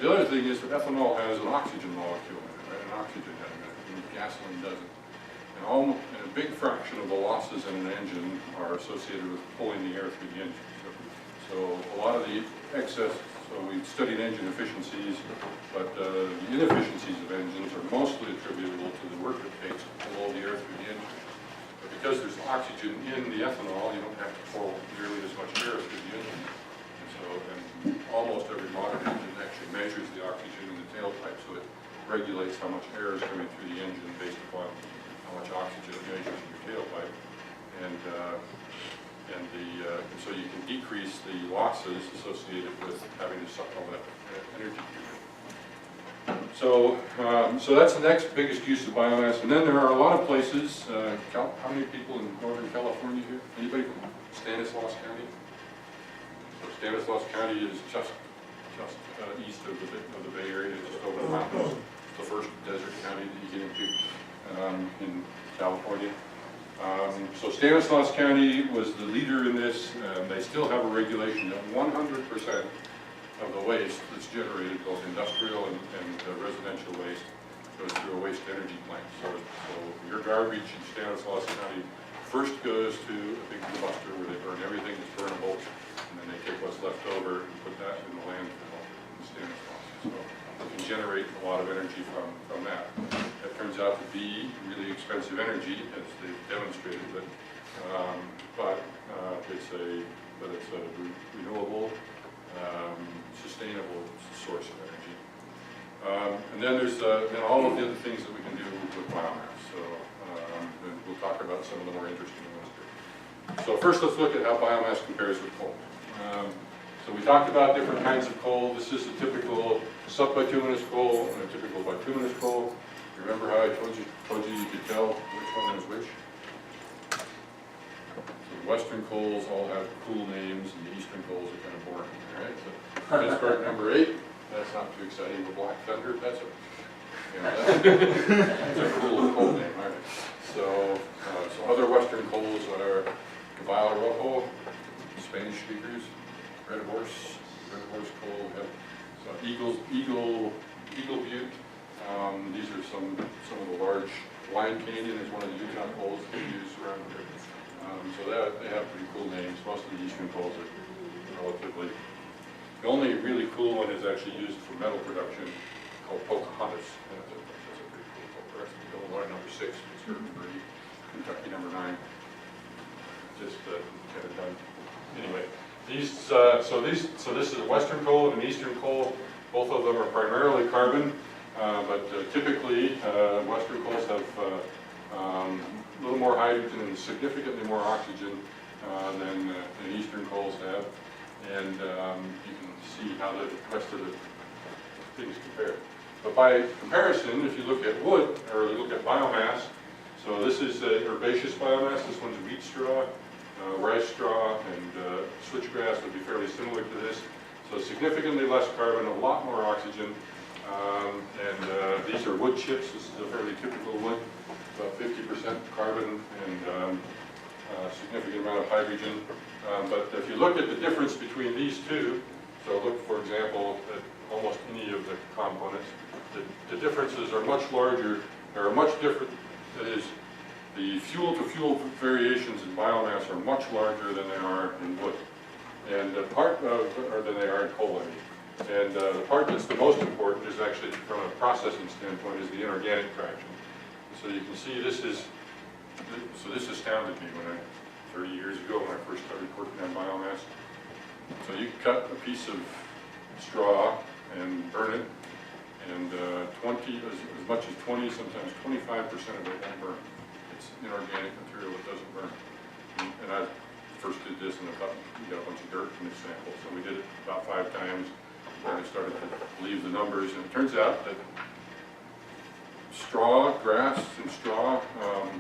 The other thing is that ethanol has an oxygen molecule in it, right? An oxygen atom in it, and gasoline doesn't. And a big fraction of the losses in an engine are associated with pulling the air through the engine. So a lot of the excess, so we studied engine efficiencies, but the inefficiencies of engines are mostly attributable to the work it takes to pull all the air through the engine. But because there's oxygen in the ethanol, you don't have to pull nearly as much air through the engine. And almost every modern engine actually measures the oxygen in the tailpipe, so it regulates how much air is coming through the engine based upon how much oxygen it measures in your tailpipe. And so you can decrease the losses associated with having to suck all that energy through. So that's the next biggest use of biomass. And then there are a lot of places. How many people in Northern California here? Anybody from Stanislaus County? So Stanislaus County is just east of the Bay Area, just over the mountains. It's the first desert county that you get into in California. So Stanislaus County was the leader in this. They still have a regulation that 100% of the waste that's generated, both industrial and residential waste, goes through a waste energy plant. So your garbage in Stanislaus County first goes to a big combustor where they burn everything that's burnable, and then they take what's left over and put that in the landfill in Stanislaus. So you can generate a lot of energy from that. That turns out to be really expensive energy, as they've demonstrated, but it's a renewable, sustainable source of energy. And then there's all of the other things that we can do with biomass. So and we'll talk about some of the more interesting ones. So first, let's look at how biomass compares with coal. So we talked about different kinds of coal. This is a typical subbituminous coal and a typical bituminous coal. Remember how I told you you could tell which one is which? So the western coals all have cool names, and the eastern coals are kind of boring. All right. So Pittsburgh number 8. That's not too exciting. The Black Thunder. That's a cool coal name. All right. So other western coals are Cabal Rojo, Spanish speakers. Red Horse coal, Eagle Butte. These are some of the large. Lion Canyon is one of the Utah coals that we use around here. So they have pretty cool names. Most of the eastern coals are relatively. The only really cool one is actually used for metal production, called Pocahontas. That's a pretty cool coal. That's Illinois number 6, Pittsburgh number 8, Kentucky number 9. Just kind of done. Anyway. So this is a western coal and an eastern coal. Both of them are primarily carbon, but typically western coals have a little more hydrogen and significantly more oxygen than eastern coals have. And you can see how the rest of the things compare. But by comparison, if you look at wood or you look at biomass, so this is herbaceous biomass. This one's wheat straw. Rice straw and switchgrass would be fairly similar to this. So significantly less carbon, a lot more oxygen. These are wood chips. This is a fairly typical wood, about 50% carbon and a significant amount of hydrogen. But if you look at the difference between these two, so look, for example, at almost any of the components, the differences are much larger. They are much different. That is, the fuel-to-fuel variations in biomass are much larger than they are in wood, and or than they are in coal. And the part that's the most important is actually, from a processing standpoint, is the inorganic fraction. So you can see this astounded me 30 years ago when I first started working on biomass. So you cut a piece of straw and burn it, and as much as 20, sometimes 25% of it won't burn. It's inorganic material that doesn't burn. And I first did this and I thought we got a bunch of dirt in this sample. So we did it about 5 times, and I started to believe the numbers. And it turns out that grass and straw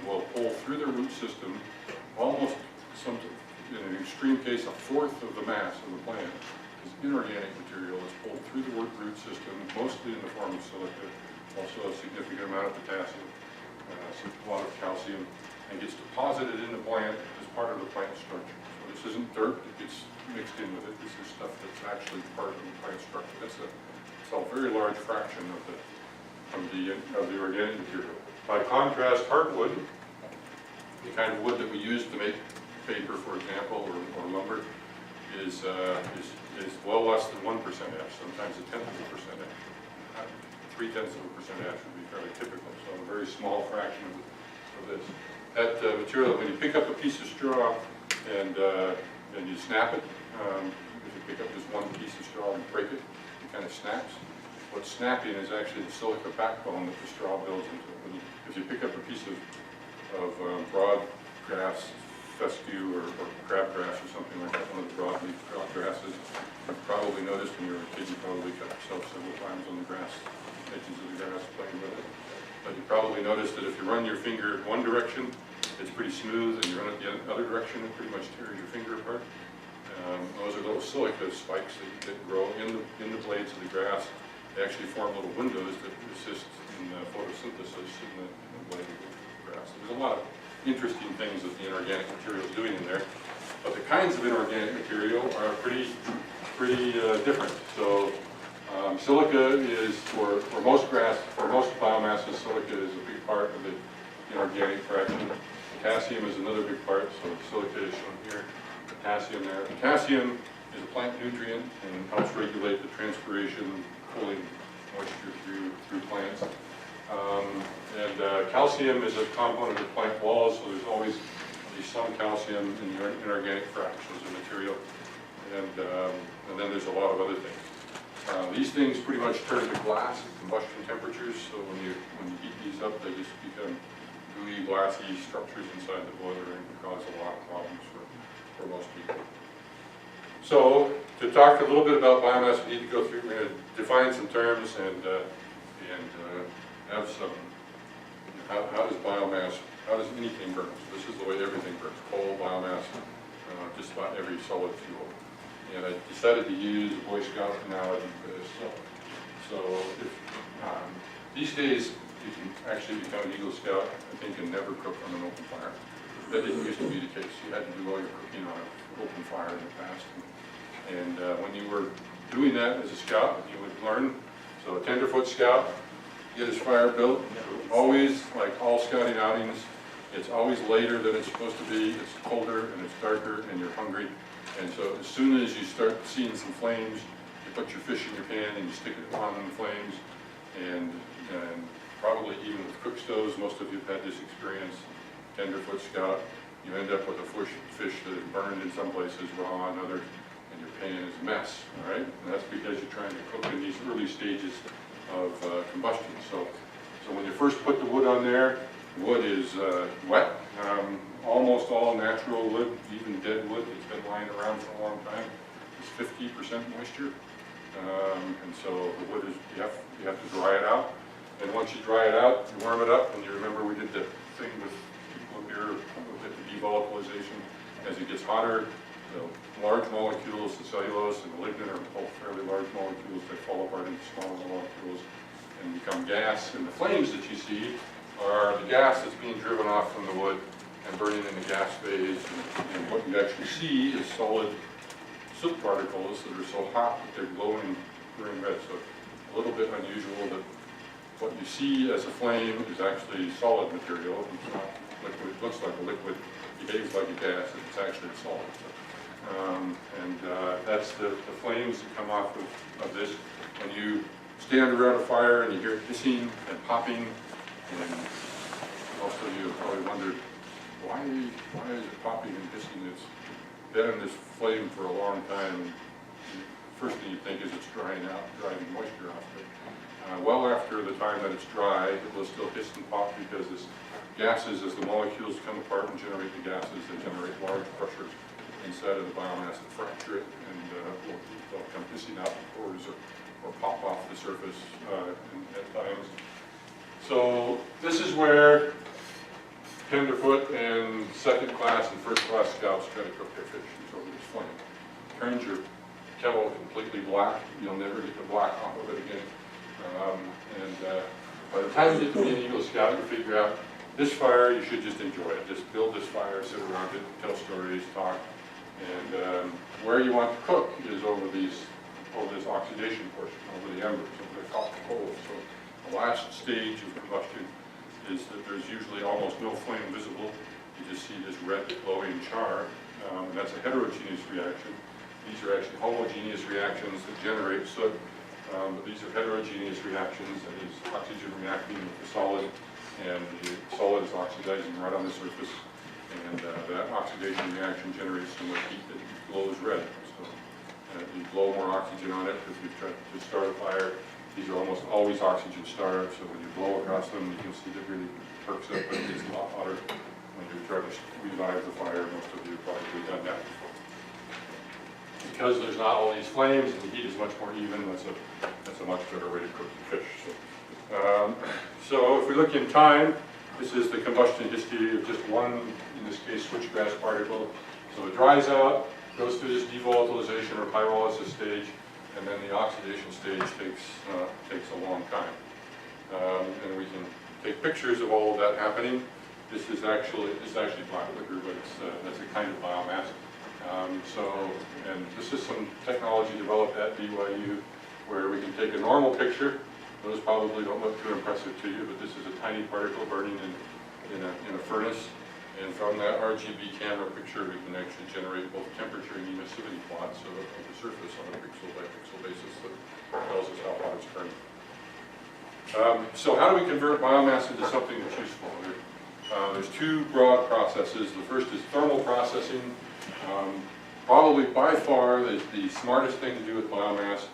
will pull through the root system almost, in an extreme case, 1/4 of the mass of the plant is inorganic material that's pulled through the root system, mostly in the form of silica, also a significant amount of potassium. A lot of calcium, and gets deposited in the plant as part of the plant structure. So this isn't dirt that gets mixed in with it. This is stuff that's actually part of the plant structure. That's a very large fraction of the organic material. By contrast, hardwood, the kind of wood that we use to make paper, for example, or lumber, is well less than 1% ash, sometimes 1/10 of a percent ash. 0.3% ash would be fairly typical, so a very small fraction of this. That material, when you pick up a piece of straw and you snap it, if you pick up just one piece of straw and break it, it kind of snaps. What's snapping is actually the silica backbone that the straw builds into it. If you pick up a piece of broad grass, fescue, or crabgrass or something like that, one of the broadleaf grasses, you've probably noticed when you were a kid, you probably cut yourself several times on the grass, edges of the grass playing with it. But you probably noticed that if you run your finger one direction, it's pretty smooth, and you run it the other direction, it pretty much tears your finger apart. Those are little silica spikes that grow in the blades of the grass. They actually form little windows that assist in photosynthesis in the blade of the grass. So there's a lot of interesting things that the inorganic material is doing in there. But the kinds of inorganic material are pretty different. So silica is, for most grass, for most biomasses, silica is a big part of the inorganic fraction. Potassium is another big part, so silica is shown here. Potassium there. Potassium is a plant nutrient and helps regulate the transpiration, pulling moisture through plants. Calcium is a component of plant walls, so there's always at least some calcium in the inorganic fractions of material. And then there's a lot of other things. These things pretty much turn to glass at combustion temperatures, so when you heat these up, they just become gooey, glassy structures inside the boiler and can cause a lot of problems for most people. So, to talk a little bit about biomass, we need to go through, we're going to define some terms and have some, how does anything burn? So this is the way everything burns: coal, biomass, just about every solid fuel. And I decided to use a Boy Scout analogy for this. So these days, you can actually become an Eagle Scout, I think, and never cook on an open fire. That didn't used to be the case. You had to do all your cooking on an open fire in the past. And when you were doing that as a scout, you would learn. So a tenderfoot scout, get his fire built. Always, like all scouting outings, it's always later than it's supposed to be. It's colder and it's darker and you're hungry. And so as soon as you start seeing some flames, you put your fish in your pan and you stick it on the flames. And probably even with cook stoves, most of you have had this experience. Tenderfoot scout, you end up with a fish that is burned in some places, raw in others, and your pan is a mess, all right? And that's because you're trying to cook in these early stages of combustion. So when you first put the wood on there, wood is wet, almost all natural wood, even dead wood that's been lying around for a long time, is 50% moisture. And so the wood is, you have to dry it out. And once you dry it out, you warm it up, and you remember we did the thing with people up here, with the devolatilization. As it gets hotter, the large molecules, the cellulose and the lignin, are both fairly large molecules that fall apart into smaller molecules and become gas. And the flames that you see are the gas that's being driven off from the wood and burning in the gas phase. And what you actually see is solid soot particles that are so hot that they're glowing green red. So a little bit unusual that what you see as a flame is actually solid material. It's not liquid. It looks like a liquid, behaves like a gas, and it's actually a solid. That's the flames that come off of this. When you stand around a fire and you hear it hissing and popping, and most of you have probably wondered, why is it popping and hissing? It's been in this flame for a long time. First thing you think is it's driving moisture off of it. Well after the time that it's dry, it will still hiss and pop because this gases, as the molecules come apart and generate the gases, they generate large pressures inside of the biomass that fracture it, and they'll come hissing out the pores or pop off the surface at times. So this is where tenderfoot and second class and first class scouts try to cook their fish over this flame. Turns your kettle completely black. You'll never get the black off of it again. By the time you get to be an Eagle Scout, you figure out this fire, you should just enjoy it. Just build this fire, sit around it, tell stories, talk. And where you want to cook is over this oxidation portion, over the embers, over the top of coal. So the last stage of combustion is that there's usually almost no flame visible. You just see this red glowing char, and that's a heterogeneous reaction. These are actually homogeneous reactions that generate soot, but these are heterogeneous reactions. That is oxygen reacting with the solid, and the solid is oxidizing right on the surface, and that oxidation reaction generates so much heat that it glows red. So you blow more oxygen on it if you try to start a fire. These are almost always oxygen starved, so when you blow across them, you can see that really perks up and it gets a lot hotter. When you try to revive the fire, most of you have probably done that before. Because there's not all these flames and the heat is much more even, that's a much better way to cook the fish. So if we look in time, this is the combustion history of just one, in this case, switchgrass particle. So it dries out, goes through this devolatilization or pyrolysis stage, and then the oxidation stage takes a long time. And we can take pictures of all of that happening. This is actually black liquor, but that's a kind of biomass. And this is some technology developed at BYU where we can take a normal picture. Those probably don't look too impressive to you, but this is a tiny particle burning in a furnace. And from that RGB camera picture, we can actually generate both temperature and emissivity plots of the surface on a pixel by pixel basis that tells us how hot it's burning. So how do we convert biomass into something that's useful? There's two broad processes. The first is thermal processing. Probably by far the smartest thing to do with biomass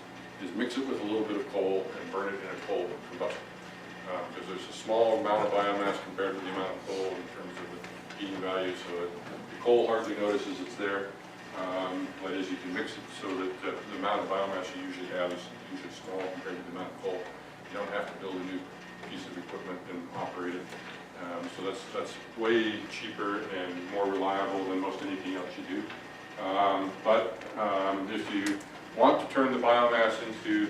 is mix it with a little bit of coal and burn it in a coal combustion. Because there's a small amount of biomass compared to the amount of coal in terms of the heating value, so the coal hardly notices it's there. But as you can mix it so that the amount of biomass you usually have is usually small compared to the amount of coal. You don't have to build a new piece of equipment and operate it. So that's way cheaper and more reliable than most anything else you do. But if you want to turn the biomass into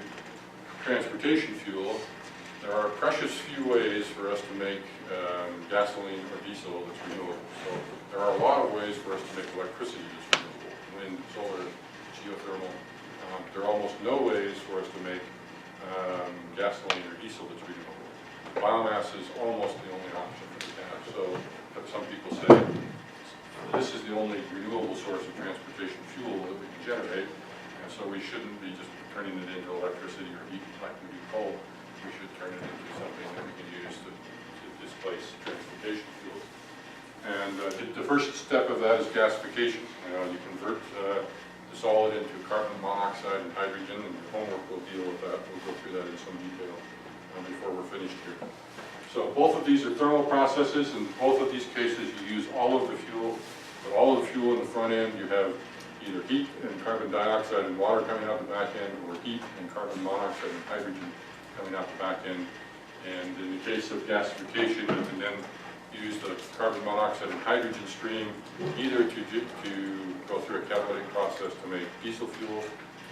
transportation fuel, there are precious few ways for us to make gasoline or diesel that's renewable. So there are a lot of ways for us to make electricity that's renewable. Wind, solar, geothermal. There are almost no ways for us to make gasoline or diesel that's renewable. Biomass is almost the only option that we have. So some people say this is the only renewable source of transportation fuel that we can generate, and so we shouldn't be just turning it into electricity or heat like we do coal. We should turn it into something that we can use to displace transportation fuels. And the first step of that is gasification. You convert the solid into carbon monoxide and hydrogen, and your homework will deal with that. We'll go through that in some detail before we're finished here. So both of these are thermal processes, and both of these cases you use all of the fuel. But all of the fuel in the front end, you have either heat and carbon dioxide and water coming out the back end, or heat and carbon monoxide and hydrogen coming out the back end. And in the case of gasification, you can then use the carbon monoxide and hydrogen stream either to go through a catalytic process to make diesel fuel,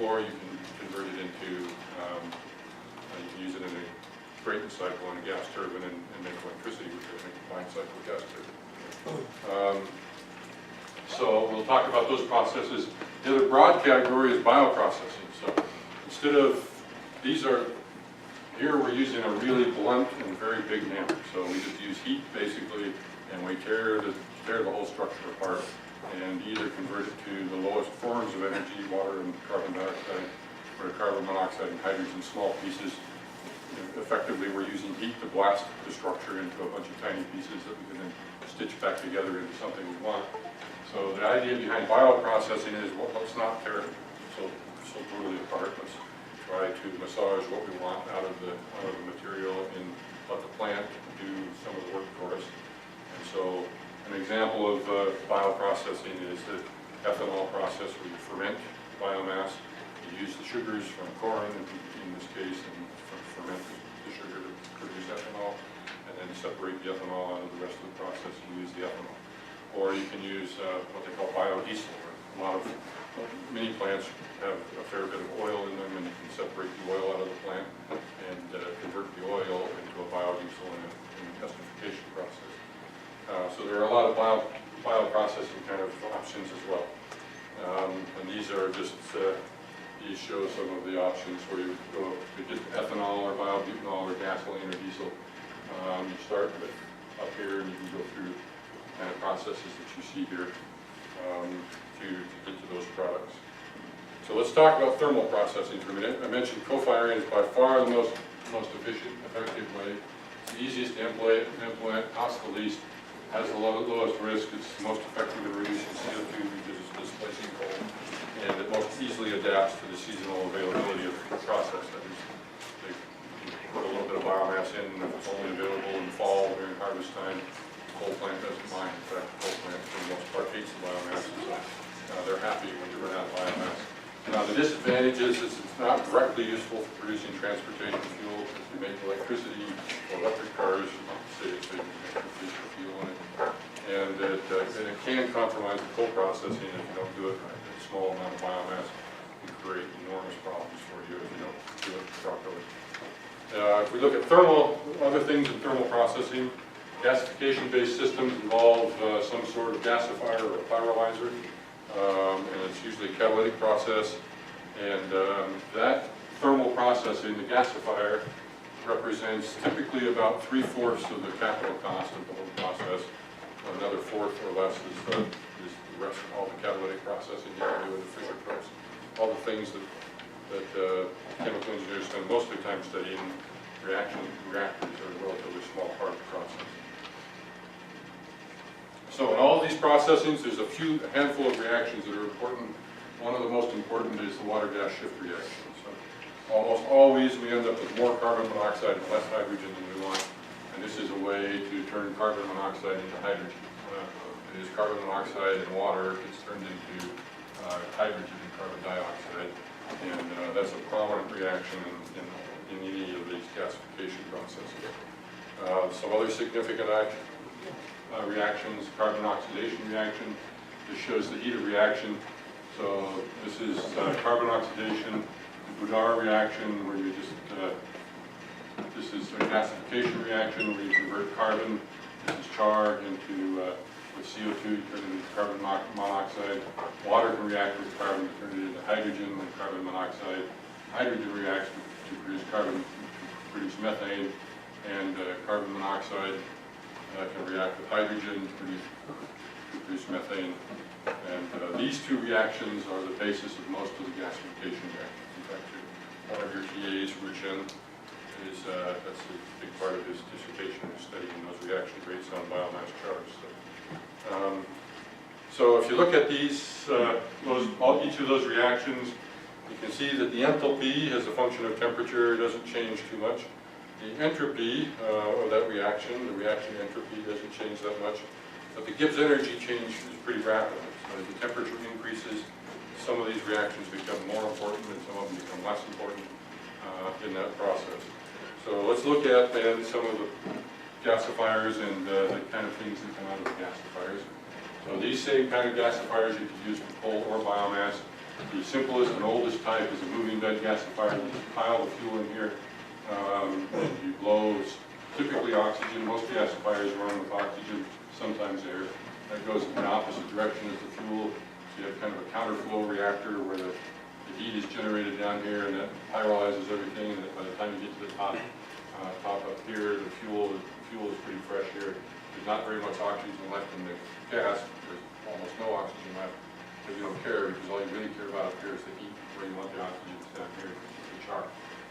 or you can convert it into, you can use it in a Brayton cycle in a gas turbine and make electricity, which is a combined cycle gas turbine. So we'll talk about those processes. The other broad category is bioprocessing. So instead of, here we're using a really blunt and very big hammer. So we just use heat basically, and we tear the whole structure apart and either convert it to the lowest forms of energy, water and carbon dioxide, or carbon monoxide and hydrogen, small pieces. Effectively, we're using heat to blast the structure into a bunch of tiny pieces that we can then stitch back together into something we want. So the idea behind bioprocessing is, well, let's not tear it so brutally apart. Let's try to massage what we want out of the material and let the plant do some of the work for us. And so an example of bioprocessing is the ethanol process, where you ferment biomass. You use the sugars from corn, in this case, and ferment the sugar to produce ethanol, and then separate the ethanol out of the rest of the process and use the ethanol. Or you can use what they call biodiesel. Many plants have a fair bit of oil in them, and you can separate the oil out of the plant and convert the oil into a biodiesel in a esterification process. So there are a lot of bioprocessing kind of options as well. And these are just he shows some of the options where you go to get ethanol or biobutanol or gasoline or diesel. You start with up here and you can go through kind of processes that you see here to get to those products. So let's talk about thermal processing for a minute. I mentioned co-firing is by far the most efficient, effective way. It's the easiest to implement, costs the least, has the lowest risk, it's most effective in reducing CO2 because it's displacing coal, and it most easily adapts to the seasonal availability of the process. That is, they put a little bit of biomass in, and if it's only available in the fall during harvest time, the coal plant doesn't mind. In fact, the coal plant for the most part hates the biomass, so they're happy when you run out of biomass. Now the disadvantage is it's not directly useful for producing transportation fuel. If you make electricity or electric cars, say it's a diesel fuel in it, and it can compromise the coal processing if you don't do it right. A small amount of biomass can create enormous problems for you if you don't do it properly. If we look at other things in thermal processing, gasification-based systems involve some sort of gasifier or pyrolyzer. And it's usually a catalytic process, and that thermal processing, the gasifier, represents typically about 3/4 of the capital cost of the whole process. Another 1/4 or less is the rest of all the catalytic processing you can do in the Fisher Price. All the things that chemical engineers spend most of their time studying, reactors are a relatively small part of the process. So in all of these processings, there's a handful of reactions that are important. One of the most important is the water-gas shift reaction. So almost always we end up with more carbon monoxide and less hydrogen than we want. And this is a way to turn carbon monoxide into hydrogen. It is carbon monoxide and water gets turned into hydrogen and carbon dioxide. And that's a prominent reaction in any of these gasification processes. Some other significant reactions, carbon oxidation reaction. This shows the heat of reaction. So this is carbon oxidation, the Boudard reaction, where you just, this is a gasification reaction where you convert carbon, this is char, into, with CO2, you turn it into carbon monoxide. Water can react with carbon to turn it into hydrogen and carbon monoxide. Hydrogen reacts to produce carbon, to produce methane, and carbon monoxide can react with hydrogen to produce methane. And these two reactions are the basis of most of the gasification reactions. In fact, one of your TAs, ChEn, is that's a big part of his dissertation, is studying those reaction rates on biomass chars. So if you look at these, each of those reactions, you can see that the enthalpy as a function of temperature doesn't change too much. The entropy of that reaction, the reaction entropy doesn't change that much, but the Gibbs energy change is pretty rapid. So as the temperature increases, some of these reactions become more important and some of them become less important in that process. So let's look at then some of the gasifiers and the kind of things that come out of the gasifiers. So these same kind of gasifiers you can use for coal or biomass. The simplest and oldest type is a moving bed gasifier. You just pile the fuel in here. And you blow typically oxygen. Most gasifiers run with oxygen, sometimes air. That goes in the opposite direction as the fuel. So you have kind of a counterflow reactor where the heat is generated down here and that pyrolyzes everything. And by the time you get to the top up here, the fuel is pretty fresh here. There's not very much oxygen left in the gas. There's almost no oxygen left because you don't care, because all you really care about up here is the heat, where you want the oxygen to down here, the char.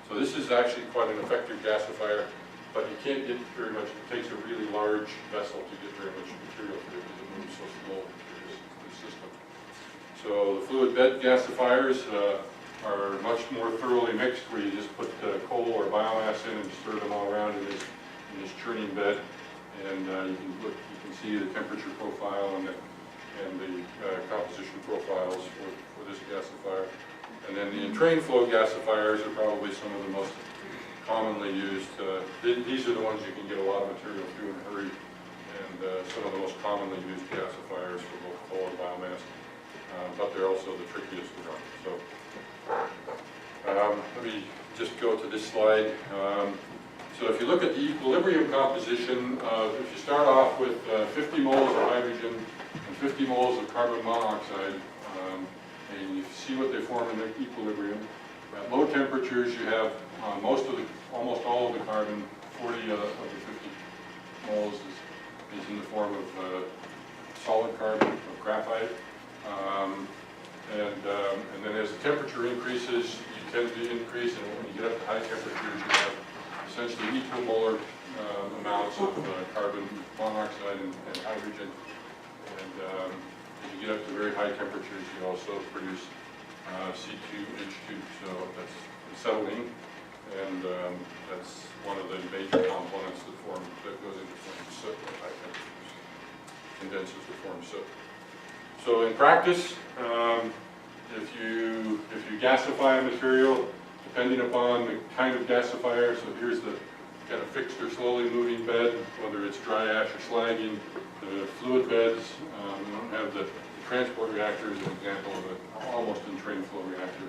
So this is actually quite an effective gasifier, but you can't get very much. It takes a really large vessel to get very much material through it because it moves so slow through this system. So the fluid bed gasifiers are much more thoroughly mixed, where you just put coal or biomass in and stir them all around in this churning bed, and you can see the temperature profile and the composition profiles for this gasifier. And then the entrained flow gasifiers are probably some of the most commonly used. These are the ones you can get a lot of material through in a hurry, and some of the most commonly used gasifiers for both coal and biomass, but they're also the trickiest to run. So let me just go to this slide. So if you look at the equilibrium composition, if you start off with 50 moles of hydrogen and 50 moles of carbon monoxide, and you see what they form in equilibrium. At low temperatures, you have almost all of the carbon, 40 of the 50 moles is in the form of solid carbon, of graphite. And then as the temperature increases, you tend to increase, and when you get up to high temperatures, you have essentially equal molar amounts of carbon monoxide and hydrogen. And as you get up to very high temperatures, you also produce C2H2, so that's acetylene, and that's one of the major components that goes into forming soot at high temperatures, condenses to form soot. So in practice, if you gasify a material, depending upon the kind of gasifier, so here's the kind of fixed or slowly moving bed, whether it's dry ash or slagging, the fluid beds, we don't have the transport reactor is an example of an almost entrained flow reactor.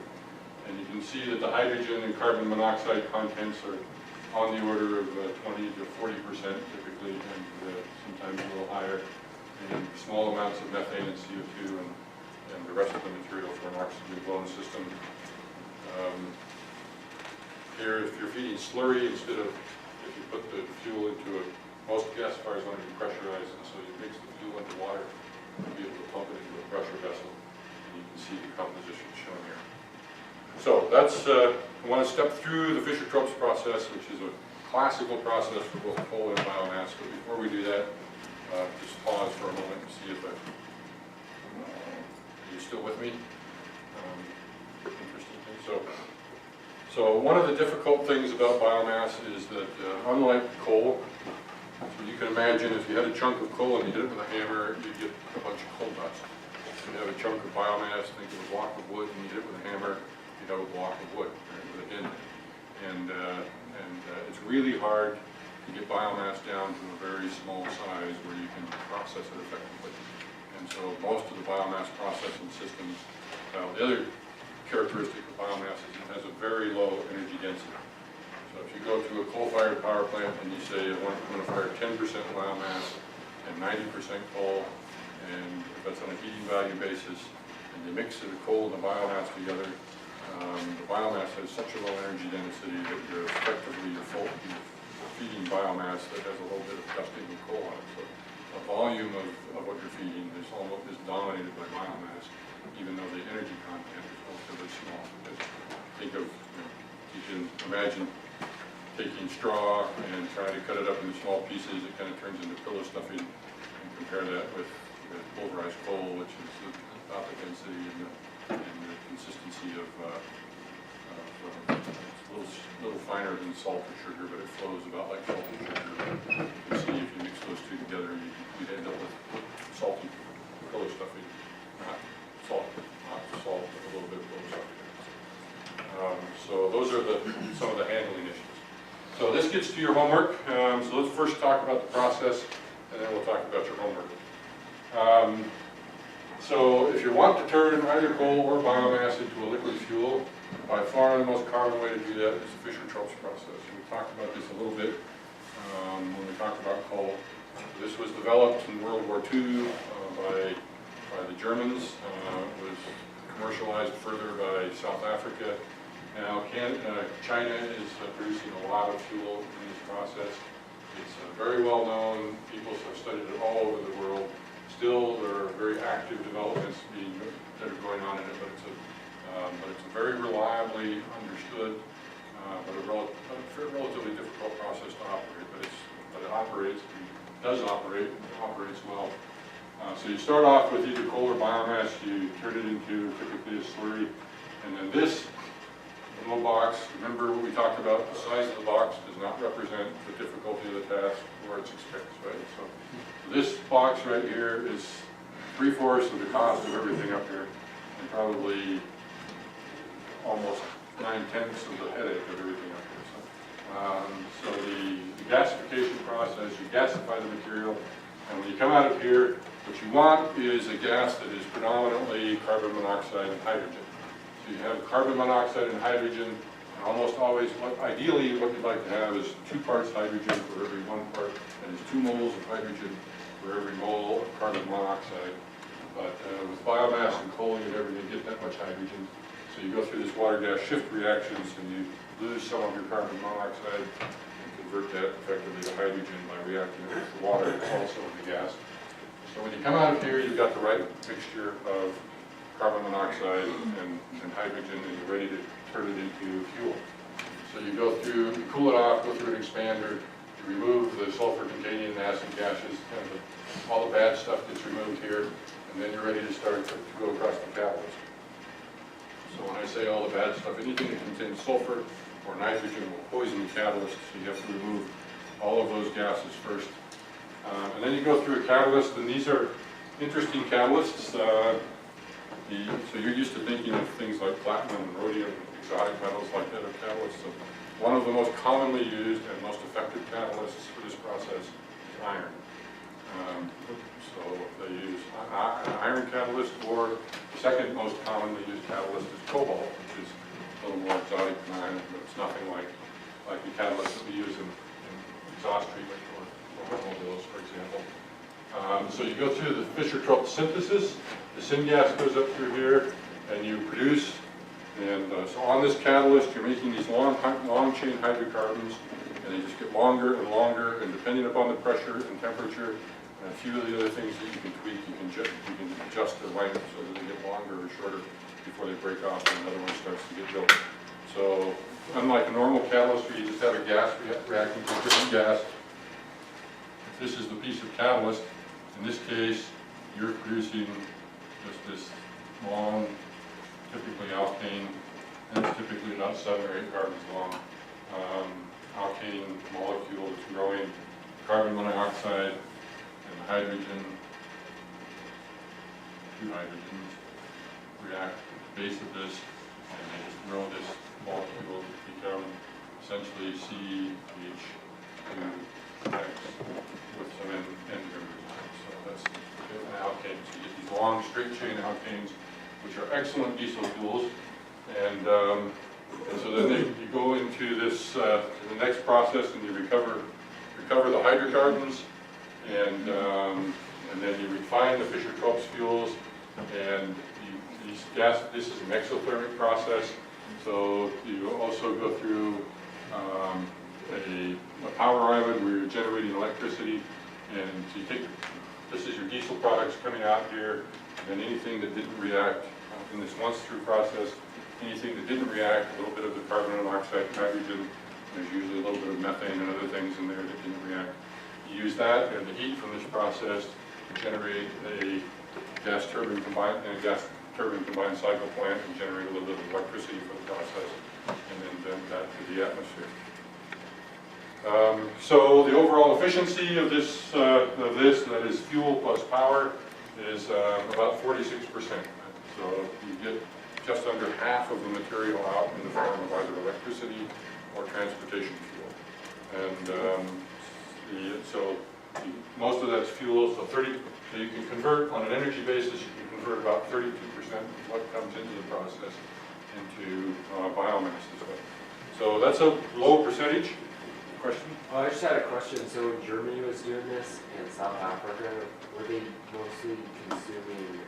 And you can see that the hydrogen and carbon monoxide contents are on the order of 20 to 40% typically, and sometimes a little higher, and small amounts of methane and CO2 and the rest of the material for an oxygen blown system. Here, if you're feeding slurry instead of, if you put the fuel into most gasifiers want to be pressurized, and so you mix the fuel into water and be able to pump it into a pressure vessel. And you can see the composition shown here. So that's, I want to step through the Fischer-Tropsch process, which is a classical process for both coal and biomass. But before we do that, just pause for a moment and see if are you still with me? Interesting thing. So one of the difficult things about biomass is that unlike coal, so you can imagine if you had a chunk of coal and you hit it with a hammer, you'd get a bunch of coal dust. If you have a chunk of biomass, think of a block of wood, and you hit it with a hammer, you'd have a block of wood, right, with a dent. And it's really hard to get biomass down to a very small size where you can process it effectively. And so most of the biomass processing systems, the other characteristic of biomass is it has a very low energy density. So if you go to a coal-fired power plant and you say, I'm going to fire 10% biomass and 90% coal, and if that's on a heating value basis, and you mix the coal and the biomass together, the biomass has such a low energy density that you're effectively you're feeding biomass that has a little bit of dusting of coal on it. So the volume of what you're feeding is dominated by biomass, even though the energy content is relatively small. Think of, you can imagine taking straw and trying to cut it up into small pieces. It kind of turns into pillow stuffing, and compare that with pulverized coal, which is about the density and the consistency of it's a little finer than salt or sugar, but it flows about like salt and sugar. You can see if you mix those two together, you'd end up with salty pillow stuffing, not salt, but a little bit of pillow stuffing. So those are some of the handling issues. So this gets to your homework. So let's first talk about the process, and then we'll talk about your homework. So if you want to turn either coal or biomass into a liquid fuel, by far the most common way to do that is the Fischer-Tropsch process. And we talked about this a little bit when we talked about coal. This was developed in World War II by the Germans. It was commercialized further by South Africa. Now China is producing a lot of fuel in this process. It's very well known. People have studied it all over the world. Still, there are very active developments that are going on in it, but it's a very reliably understood, but a relatively difficult process to operate. But it operates, does operate, it operates well. So you start off with either coal or biomass. You turn it into typically a slurry, and then this little box. Remember what we talked about? The size of the box does not represent the difficulty of the task or its expense, right? So this box right here is 3/4 of the cost of everything up here, and probably almost 9/10 of the headache of everything up here. So the gasification process, you gasify the material, and when you come out of here, what you want is a gas that is predominantly carbon monoxide and hydrogen. So you have carbon monoxide and hydrogen, and almost always, ideally what you'd like to have is 2 parts hydrogen for every 1 part, and is 2 moles of hydrogen for every mole of carbon monoxide. But with biomass and coal, you're never going to get that much hydrogen. So you go through this water gas shift reactions and you lose some of your carbon monoxide and convert that effectively to hydrogen by reacting it with the water that's also in the gas. So when you come out of here, you've got the right mixture of carbon monoxide and hydrogen, and you're ready to turn it into fuel. So you go through, you cool it off, go through an expander, you remove the sulfur-containing acid gases, all the bad stuff gets removed here, and then you're ready to start to go across the catalyst. So when I say all the bad stuff, anything that contains sulfur or nitrogen will poison the catalyst, so you have to remove all of those gases first. And then you go through a catalyst, and these are interesting catalysts. So you're used to thinking of things like platinum and rhodium, exotic metals like that are catalysts. So one of the most commonly used and most effective catalysts for this process is iron. So they use an iron catalyst, or the second most commonly used catalyst is cobalt, which is a little more exotic than iron, but it's nothing like the catalyst that we use in exhaust treatment or automobiles, for example. So you go through the Fischer-Tropsch synthesis, the syngas goes up through here, and you produce, and so on this catalyst you're making these long chain hydrocarbons, and they just get longer and longer, and depending upon the pressure and temperature, and a few of the other things that you can tweak, you can adjust the length so that they get longer or shorter before they break off and another one starts to get built. So unlike a normal catalyst where you just have a gas reacting to a different gas, this is the piece of catalyst. In this case, you're producing just this long, typically alkane, and it's typically about 7 or 8 carbons long, alkane molecule that's growing carbon monoxide and hydrogen, 2 hydrogens, react at the base of this, and they just grow this molecule to become essentially CH2X with some end members. So that's an alkane. So you get these long straight chain alkanes, which are excellent diesel fuels. And so then you go into this the next process, and you recover the hydrocarbons, and then you refine the Fischer-Tropsch fuels, and these gas. This is an exothermic process. So you also go through a power island where you're generating electricity, and so you take, this is your diesel products coming out here, and then anything that didn't react in this once-through process, anything that didn't react, a little bit of the carbon monoxide, nitrogen, there's usually a little bit of methane and other things in there that didn't react. You use that and the heat from this process to generate a gas turbine combined cycle plant and generate a little bit of electricity for the process, and then vent that to the atmosphere. So the overall efficiency of this, that is fuel plus power, is about 46%. So you get just under half of the material out in the form of either electricity or transportation fuel. And most of that's fuel, so you can convert on an energy basis, you can convert about 32% of what comes into the process into biomass as well. So that's a low percentage. Question? I just had a question. So when Germany was doing this and South Africa, were they mostly consuming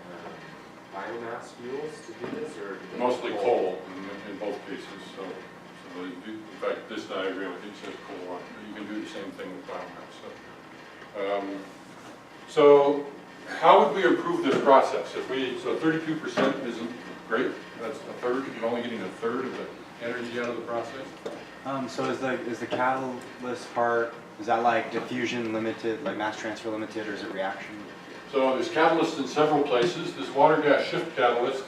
biomass fuels to do this, or mostly coal in both cases? So they do, in fact, this diagram I think says coal on it, but you can do the same thing with biomass. So how would we improve this process? So 32% isn't great. That's a third. You're only getting a third of the energy out of the process. So is the catalyst part, is that like diffusion limited, like mass transfer limited, or is it reaction? So there's catalysts in several places. This water gas shift catalyst,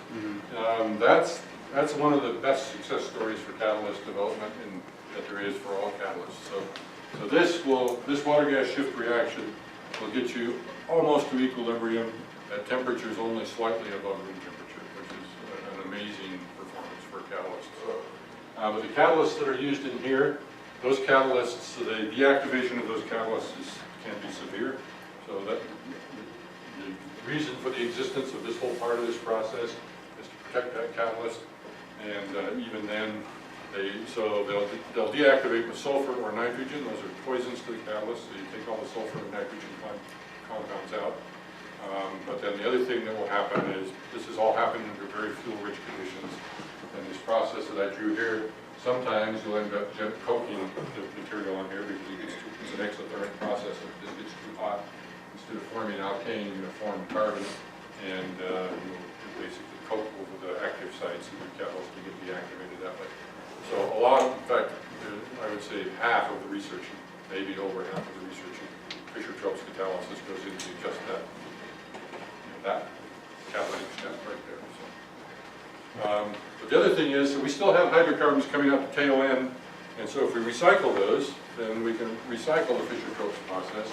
that's one of the best success stories for catalyst development that there is for all catalysts. So this water gas shift reaction will get you almost to equilibrium at temperatures only slightly above room temperature, which is an amazing performance for a catalyst. But the catalysts that are used in here, those catalysts, so the deactivation of those catalysts can be severe. So that the reason for the existence of this whole part of this process is to protect that catalyst. And even then, they'll deactivate with sulfur or nitrogen. Those are poisons to the catalyst. So you take all the sulfur and nitrogen compounds out. But then the other thing that will happen is, this has all happened under very fuel-rich conditions. And this process that I drew here, sometimes you'll end up coating the material on here because it's an exothermic process. If this gets too hot, instead of forming alkane, you're going to form carbon, and you'll basically coat over the active sites of your catalyst to get deactivated that way. So a lot, in fact, I would say half of the research, maybe over half of the research in Fischer-Tropsch catalysis goes into just that, that catalytic step right there. So, but the other thing is that we still have hydrocarbons coming out the tail end, and so if we recycle those, then we can recycle the Fischer-Tropsch process,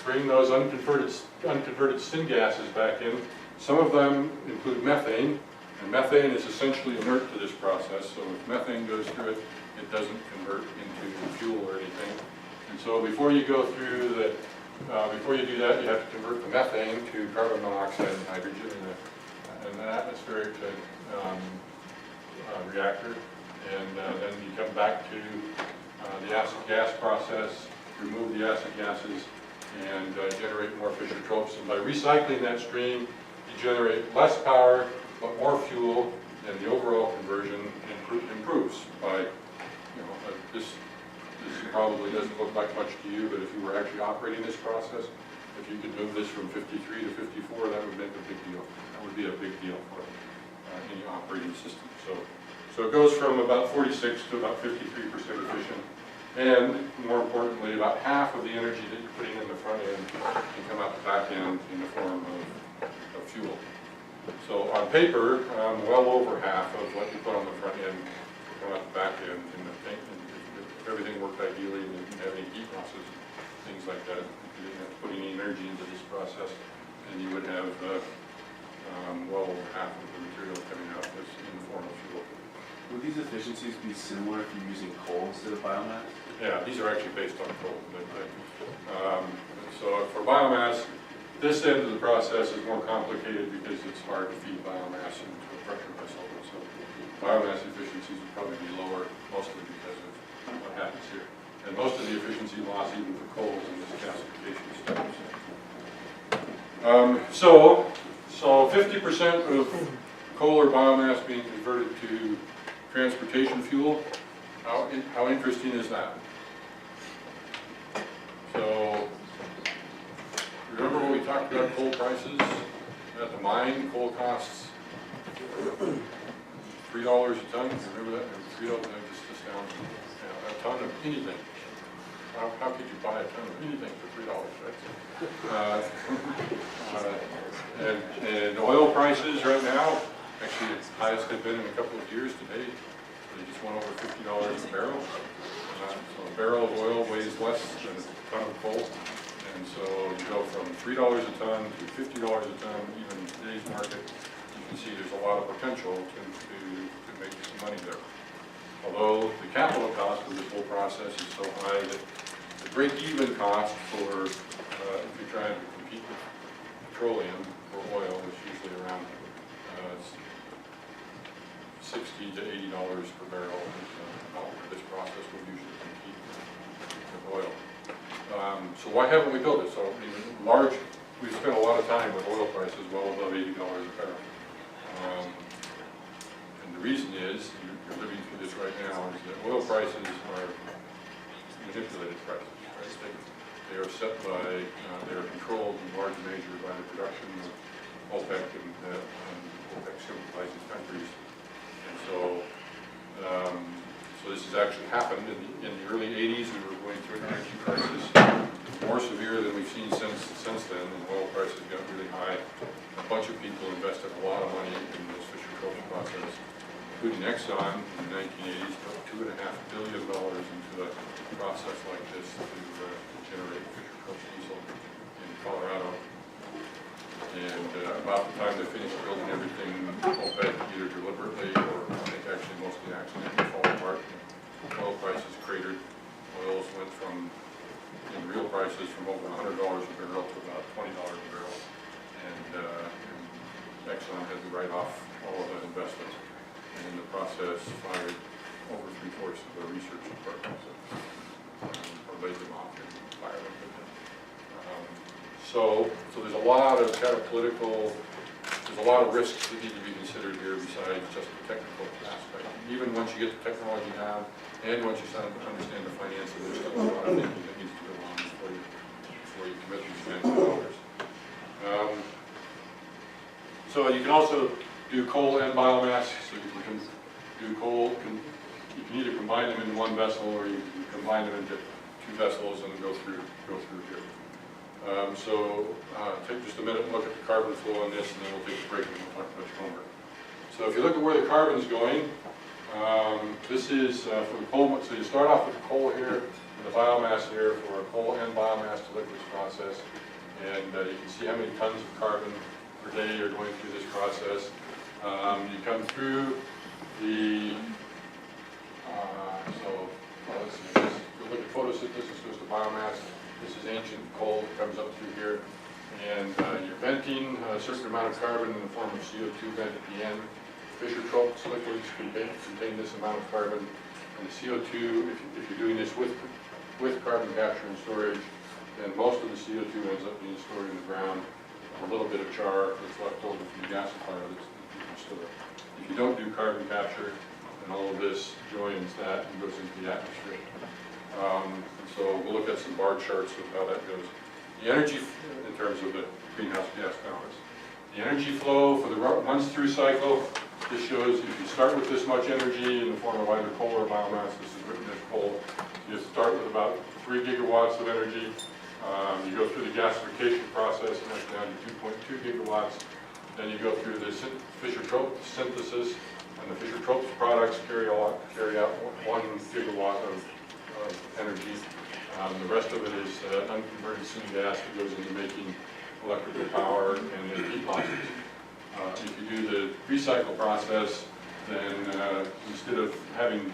bring those unconverted syngases back in. Some of them include methane, and methane is essentially inert to this process, so if methane goes through it, it doesn't convert into fuel or anything. And so before you go through the, before you do that, you have to convert the methane to carbon monoxide and hydrogen in an atmospheric reactor. And then you come back to the acid gas process, remove the acid gases, and generate more Fischer-Tropsch. And by recycling that stream, you generate less power, but more fuel, and the overall conversion improves by, you know, this probably doesn't look like much to you, but if you were actually operating this process, if you could move this from 53 to 54, that would make a big deal. That would be a big deal for any operating system. So it goes from about 46 to about 53% efficient. And more importantly, about half of the energy that you're putting in the front end can come out the back end in the form of fuel. So on paper, well over half of what you put on the front end will come out the back end in the tank. If everything worked ideally and you didn't have any heat losses, things like that, if you didn't have to put any energy into this process, then you would have well over half of the material coming out as in the form of fuel. Would these efficiencies be similar if you're using coal instead of biomass? Yeah, these are actually based on coal. So for biomass, this end of the process is more complicated because it's hard to feed biomass into a pressure vessel. So biomass efficiencies would probably be lower, mostly because of what happens here. And most of the efficiency loss, even for coal, is in this gasification step. So 50% of coal or biomass being converted to transportation fuel. How interesting is that? So, remember when we talked about coal prices? At the mine, coal costs $3 a ton. Remember that? $3, that just astounds me. Yeah, a ton of anything. How could you buy a ton of anything for $3, right? And oil prices right now, actually it's highest they've been in a couple of years today. They just went over $50 a barrel. So a barrel of oil weighs less than a ton of coal. And so you go from $3 a ton to $50 a ton, even in today's market, you can see there's a lot of potential to make some money there. Although the capital cost of this whole process is so high that the break-even cost for, if you're trying to compete with petroleum for oil, is usually around $60 to $80 per barrel. This process will usually compete with oil. So why haven't we built it? So I mean, we've spent a lot of time with oil prices well above $80 a barrel. And the reason is, you're living through this right now, is that oil prices are manipulated prices. Right? They are set by, they are controlled in large measure by the production of OPEC and OPEC sympathizing countries. And so this has actually happened in the early 80s. We were going through an energy crisis more severe than we've seen since then, and oil prices got really high. A bunch of people invested a lot of money in this Fischer-Tropsch process, including Exxon in the 1980s, put $2.5 billion into a process like this to generate Fischer-Tropsch diesel in Colorado. And about the time they finished building everything, OPEC either deliberately or I think actually mostly accidentally fall apart. Oil prices cratered. Oils went from, in real prices, from over $100 a barrel to about $20 a barrel. And Exxon had to write off all of that investment. And in the process, fired over 3/4 of their research department, or laid them off and fired them. So there's a lot of kind of political, there's a lot of risks that need to be considered here besides just the technical aspect. Even once you get the technology down, and once you understand the finances, there's still a lot of thinking that needs to go on before you commit these kinds of dollars. So you can also do coal and biomass, so you can do coal, you can either combine them into one vessel or you can combine them into two vessels and go through here. Take just a minute and look at the carbon flow on this, and then we'll take a break and we'll talk about your homework. So if you look at where the carbon is going, this is for the coal. So you start off with the coal here and the biomass here for a coal and biomass to liquids process, and you can see how many tons of carbon per day are going through this process. You come through the let's see. You look at photosynthesis, goes to biomass. This is ancient coal that comes up through here. And you're venting a certain amount of carbon in the form of CO2 vent at the end. Fischer-Tropsch liquids contain this amount of carbon. And the CO2, if you're doing this with carbon capture and storage, then most of the CO2 ends up being stored in the ground. A little bit of char that's left over from the gasifier that's still there. If you don't do carbon capture, then all of this joins that and goes into the atmosphere. So we'll look at some bar charts of how that goes. The energy, in terms of the greenhouse gas balance. The energy flow for the runs-through cycle, this shows if you start with this much energy in the form of either coal or biomass, this is written as coal, you start with about 3 gigawatts of energy. You go through the gasification process and that's down to 2.2 gigawatts. Then you go through the Fischer-Tropsch synthesis, and the Fischer-Tropsch products carry out 1 gigawatt of energy. The rest of it is unconverted syngas that goes into making electrical power and heat losses. If you do the recycle process, then instead of having,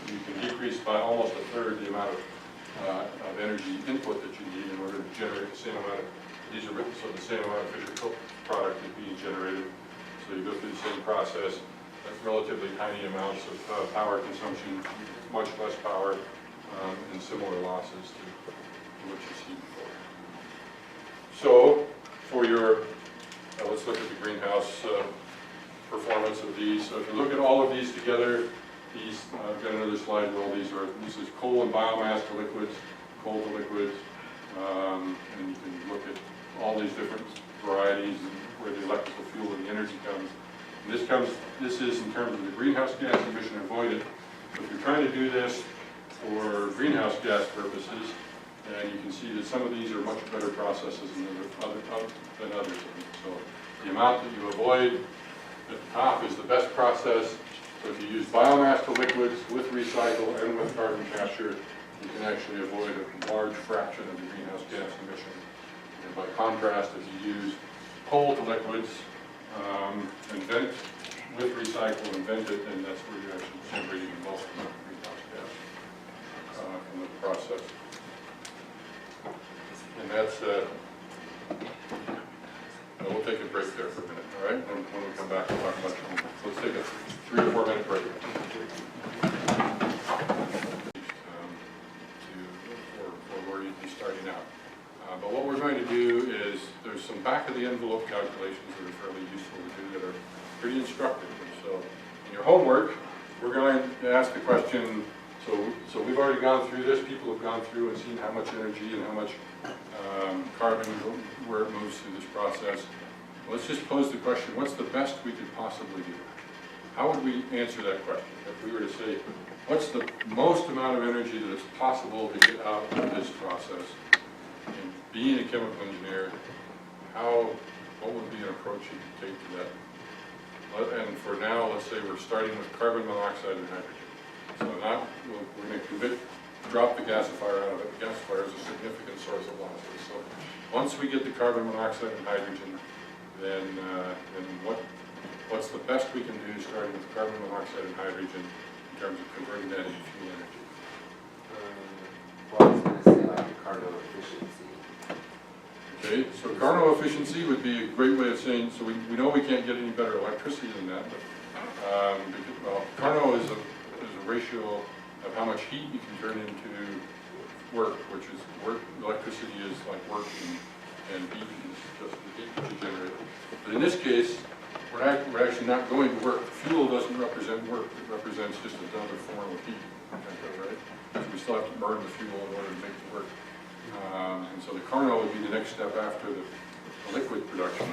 you can decrease by almost a third the amount of energy input that you need in order to generate the same amount of, these are written so the same amount of Fischer-Tropsch product is being generated. So you go through the same process, relatively tiny amounts of power consumption, much less power, and similar losses to what you see before. So, for your, let's look at the greenhouse performance of these. So if you look at all of these together, these, I've got another slide where all these are, this is coal and biomass to liquids, coal to liquids, and you can look at all these different varieties and where the electrical fuel and the energy comes. And this is in terms of the greenhouse gas emission avoided. So if you're trying to do this for greenhouse gas purposes, and you can see that some of these are much better processes than others. So the amount that you avoid at the top is the best process. So if you use biomass to liquids with recycle and with carbon capture, you can actually avoid a large fraction of the greenhouse gas emission. And by contrast, if you use coal to liquids and vent with recycle and vent it, then that's where you're actually generating the most amount of greenhouse gas from the process. And that's, we'll take a break there for a minute, all right? When we come back, we'll talk about your homework. So let's take a 3 or 4 minute break. For where you'd be starting out. But what we're going to do is, there's some back of the envelope calculations that are fairly useful to do that are pretty instructive. And so in your homework, we're going to ask the question, so we've already gone through this, people have gone through and seen how much energy and how much carbon, where it moves through this process. Let's just pose the question, what's the best we could possibly do? How would we answer that question? If we were to say, what's the most amount of energy that is possible to get out of this process? And being a chemical engineer, what would be an approach you could take to that? And for now, let's say we're starting with carbon monoxide and hydrogen. So now we're going to drop the gasifier out of it. The gasifier is a significant source of losses. So once we get the carbon monoxide and hydrogen, then what's the best we can do starting with carbon monoxide and hydrogen in terms of converting that into fuel energy? Well, I was going to say like the Carnot efficiency. Okay, so Carnot efficiency would be a great way of saying, so we know we can't get any better electricity than that, but Carnot is a ratio of how much heat you can turn into work, which is work, electricity is like work, and heat is just the heat that you generate. But in this case, we're actually not going to work. Fuel doesn't represent work, it represents just another form of heat, right? So we still have to burn the fuel in order to make it work. And so the kernel would be the next step after the liquid production.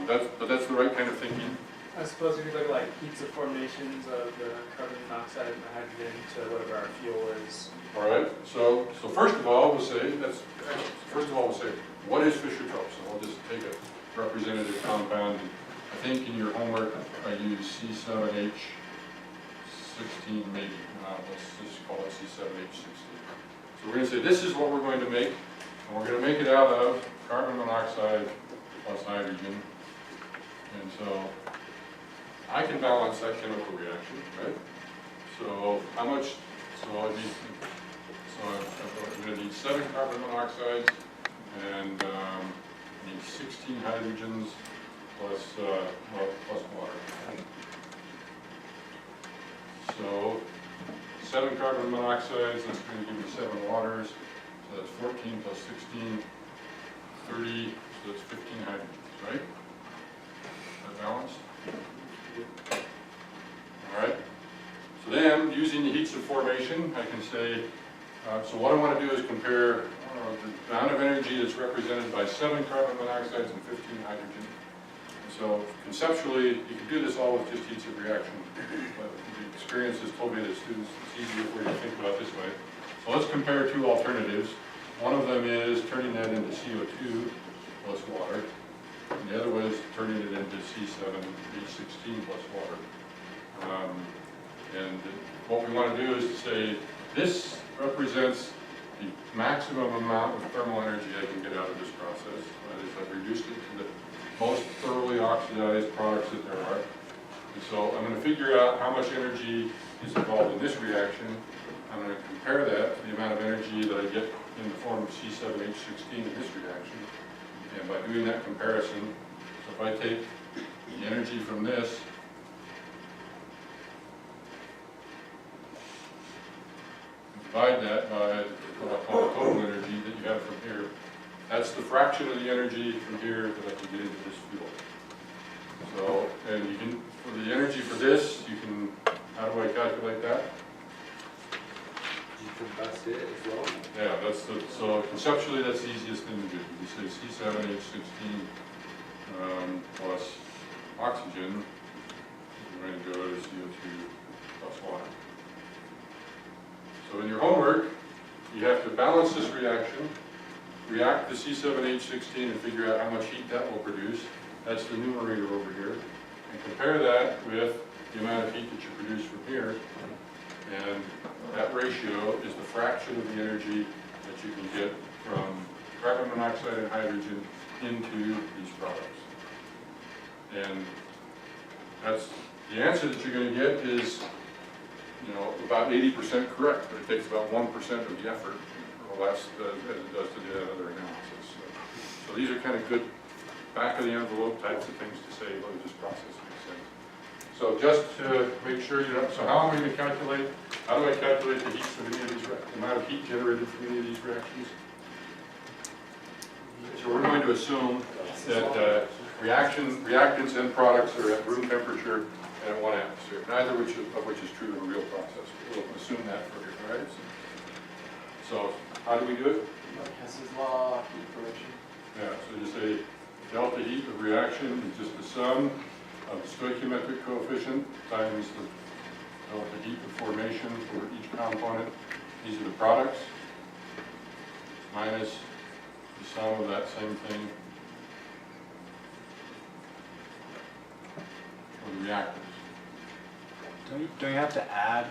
But that's the right kind of thinking. I suppose if you look at like heats of formations of the carbon monoxide and the hydrogen to whatever our fuel is. All right. So first of all, we'll say what is Fischer-Tropsch? And we'll just take a representative compound. I think in your homework I used C7H16 maybe. Let's just call it C7H16. So we're going to say this is what we're going to make, and we're going to make it out of carbon monoxide plus hydrogen. And so I can balance that chemical reaction, right? So how much? So I'm going to need 7 carbon monoxides and need 16 hydrogens plus water. So 7 carbon monoxides, that's going to give me 7 waters. So that's 14 plus 16, 30, so that's 15 hydrogens, right? Is that balanced? All right. So then, using the heats of formation, I can say, so what I want to do is compare the amount of energy that's represented by 7 carbon monoxides and 15 hydrogen. And so conceptually, you can do this all with just heats of reaction, but the experience has told me that students, it's easier for you to think about this way. So let's compare 2 alternatives. One of them is turning that into CO2 plus water, and the other one is turning it into C7H16 plus water. And what we want to do is to say, this represents the maximum amount of thermal energy I can get out of this process. That is, I've reduced it to the most thoroughly oxidized products that there are. And so I'm going to figure out how much energy is involved in this reaction. I'm going to compare that to the amount of energy that I get in the form of C7H16 in this reaction. And by doing that comparison, so if I take the energy from this, divide that by what I call the total energy that you have from here, that's the fraction of the energy from here that I can get into this fuel. So, and you can, for the energy for this, you can, how do I calculate that? You combust it as well? Yeah, that's the, so conceptually that's the easiest thing to do. You say C7H16 plus oxygen, you're going to go to CO2 plus water. So in your homework, you have to balance this reaction, react to C7H16 and figure out how much heat that will produce. That's the numerator over here. And compare that with the amount of heat that you produce from here. And that ratio is the fraction of the energy that you can get from carbon monoxide and hydrogen into these products. And that's the answer that you're going to get is, you know, about 80% correct, but it takes about 1% of the effort, or less, as it does to do that other analysis. So these are kind of good back of the envelope types of things to say whether this process makes sense. So just to make sure you know, so how am I going to calculate? How do I calculate the heat from any of these, the amount of heat generated from any of these reactions? So we're going to assume that reactants and products are at room temperature and at 1 atmosphere, neither of which is true in a real process. We'll assume that for here, right? So how do we do it? Hess's law, heat correction. Yeah, so you say delta heat of reaction is just the sum of the stoichiometric coefficient times the delta heat of formation for each component. These are the products, minus the sum of that same thing for the reactants. Don't you have to add,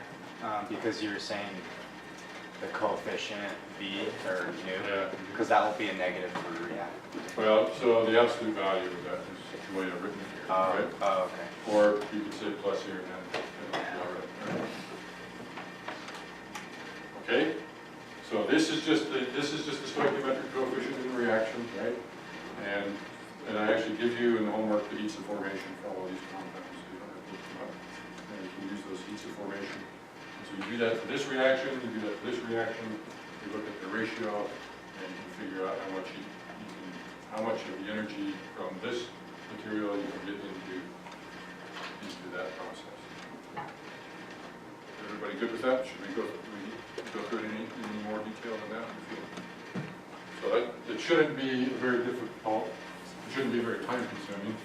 because you're saying the coefficient B or nu, Yeah. because that will be a negative for the reactant. Well, so the absolute value of that is the way I've written it here, right? Oh, okay. Or you could say plus here and then. Okay, so this is just the stoichiometric coefficient in the reaction, right? And I actually give you in the homework the heats of formation for all of these compounds. So you don't have to look them up. And you can use those heats of formation. And so you do that for this reaction, you do that for this reaction. You look at the ratio, and you can figure out how much heat you can how much of the energy from this material you can get into that process. Everybody good with that? Should we go through any more detail than that? So that, it shouldn't be very difficult, it shouldn't be very time consuming,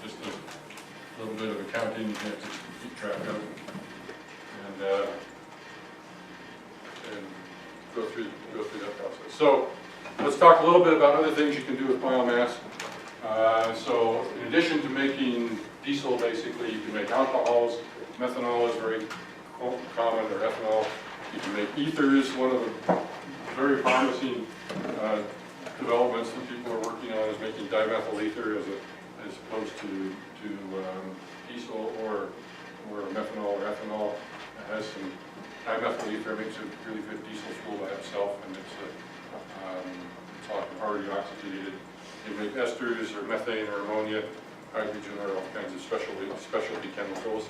just a little bit of accounting you have to keep track of, and go through that process. So let's talk a little bit about other things you can do with biomass. So in addition to making diesel, basically, you can make alcohols. Methanol is very common, or ethanol. You can make ethers. One of the very promising developments that people are working on is making dimethyl ether as opposed to diesel or methanol or ethanol. It has some dimethyl ether, makes a really good diesel fuel by itself, and it's already oxygenated. You make esters or methane or ammonia, hydrogen, or all kinds of specialty chemicals.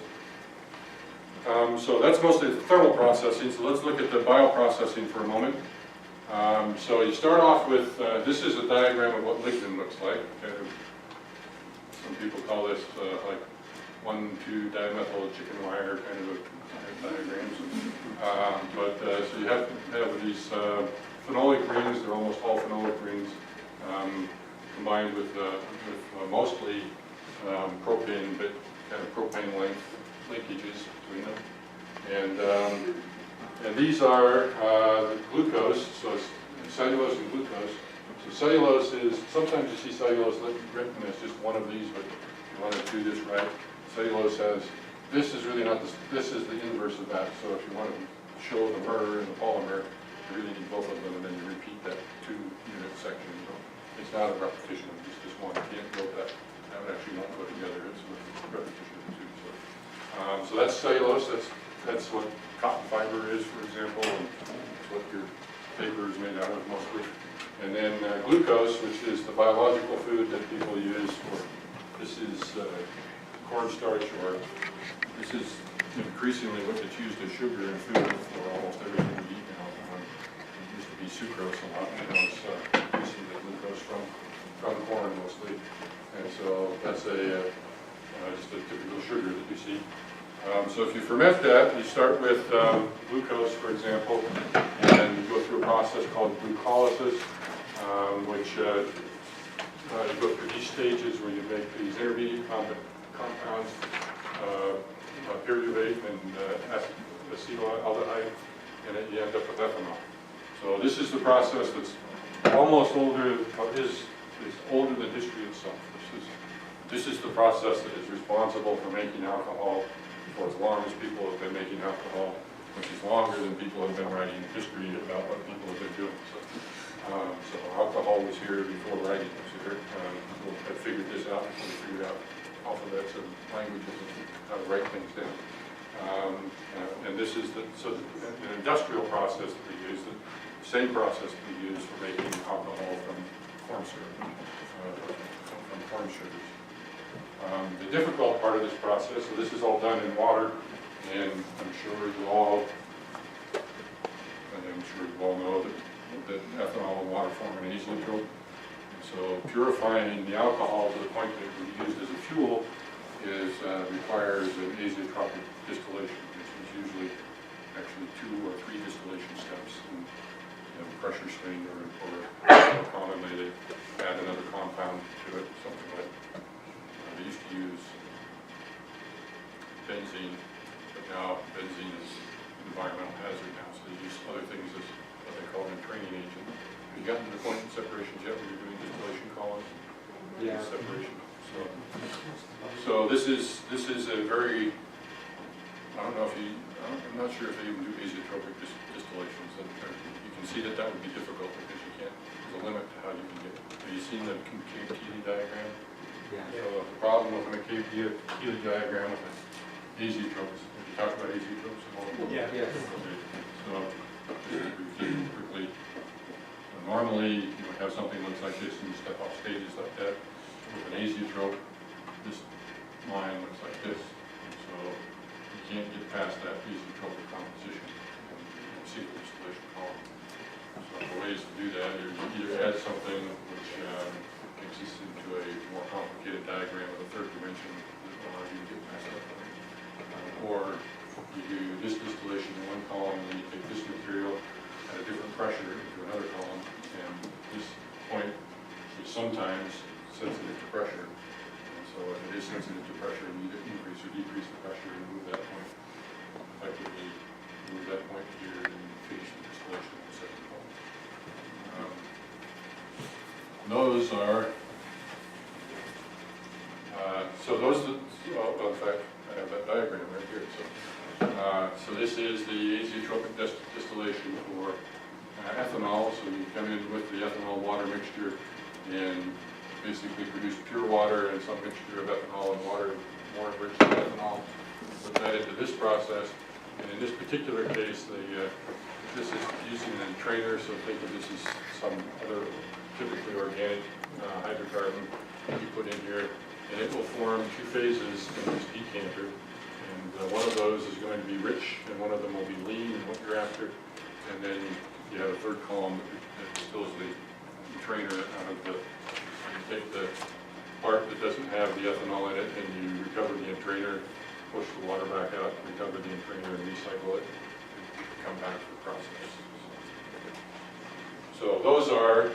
So that's mostly the thermal processing. So let's look at the bioprocessing for a moment. So you start off with, this is a diagram of what lignin looks like. Kind of, some people call this like 1,2 dimethyl chicken wire kind of diagrams. So you have these phenolic rings. They're almost all phenolic rings, combined with mostly propane, but kind of propane length linkages between them. And these are glucose, so it's cellulose and glucose. So cellulose is, sometimes you see cellulose written as just one of these, but you want to do this right. Cellulose has, this is really not, this is the inverse of that. So if you want to show the mer and the polymer, you really need both of them, and then you repeat that 2-unit section. It's not a repetition of just this one. You can't build that. That would actually not go together. It's a repetition of the two. So that's cellulose. That's what cotton fiber is, for example, and that's what your paper is made out of mostly. And then glucose, which is the biological food that people use for, this is cornstarch, or this is increasingly what gets used as sugar in food for almost everything we eat now. It used to be sucrose a lot, and now it's increasingly glucose from corn mostly. And so that's just a typical sugar that you see. So if you ferment that, you start with glucose, for example, and you go through a process called glucolysis, which you go through these stages where you make these intermediate compounds, pyruvate and acetaldehyde, and then you end up with ethanol. So this is the process that's almost older, is older than history itself. This is the process that is responsible for making alcohol for as long as people have been making alcohol, which is longer than people have been writing history about what people have been doing. So alcohol was here before writing was here. People had figured this out before they figured out alphabets and languages and how to write things down. And this is an industrial process that we use, the same process we use for making alcohol from corn syrup, from corn sugars. The difficult part of this process, so this is all done in water, and I'm sure you all know that ethanol and water form an azeotrope. So purifying the alcohol to the point that it can be used as a fuel requires an azeotropic distillation, which is usually actually 2 or 3 distillation steps. And, pressure swing, or more commonly they add another compound to it, something like. They used to use benzene, but now benzene is an environmental hazard now, so they use other things as what they call an training agent. Have you gotten to the point in separations yet where you're doing distillation columns? Yeah. Separation. So this is a very, I'm not sure if they even do azeotropic distillations. You can see that would be difficult because you can't, there's a limit to how you can get it. Have you seen the McCabe-Keeley diagram? Yeah. So the problem with the McCabe-Keeley diagram with the azeotropes, have you talked about azeotropes? Yeah. Yes. Okay. So just quickly, normally you would have something that looks like this and you step off stages like that. With an azeotrope, this line looks like this. So you can't get past that azeotropic composition and see the distillation column. So the ways to do that, you either add something which takes this into a more complicated diagram of a third dimension that allows you to get messed up. Or you do this distillation in one column, and then you take this material at a different pressure into another column, and this point is sometimes sensitive to pressure. And so if it is sensitive to pressure, you either increase or decrease the pressure and move that point, effectively move that point here and finish the distillation in the second column. Those are, so those, well, in fact, I have that diagram right here. So this is the azeotropic distillation for ethanol. So you come in with the ethanol water mixture and basically produce pure water and some mixture of ethanol and water more enriched in ethanol. Put that into this process. And in this particular case, this is using a trainer, so think of this as some other typically organic hydrocarbon that you put in here. And it will form two phases in this decanter. And one of those is going to be rich, and one of them will be lean, and what you're after. And then you have a third column that distills the trainer out of the, you take the part that doesn't have the ethanol in it, and you recover the entrainer, push the water back out, recover the entrainer, and recycle it, and come back to the process. So those are,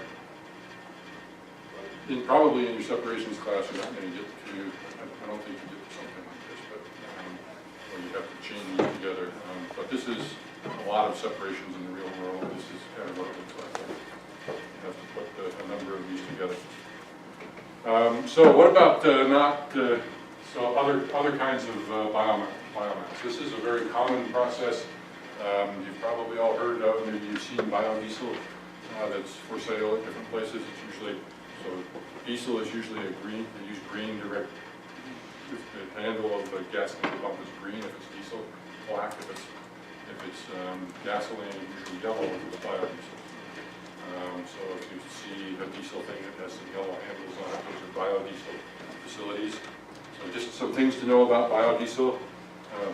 probably in your separations class, you're not going to get to, I don't think you get to something like this, but where you have to chain these together. But this is a lot of separations in the real world. This is kind of what it looks like. You have to put a number of these together. So what about so other kinds of biomass? This is a very common process. You've probably all heard of, maybe you've seen biodiesel that's for sale at different places. It's usually, so diesel is usually a green, they use green direct. The handle of the gasoline pump is green if it's diesel, black if it's gasoline, usually yellow if it's biodiesel. So if you see a diesel thing that has some yellow handles on it, those are biodiesel facilities. So just some things to know about biodiesel.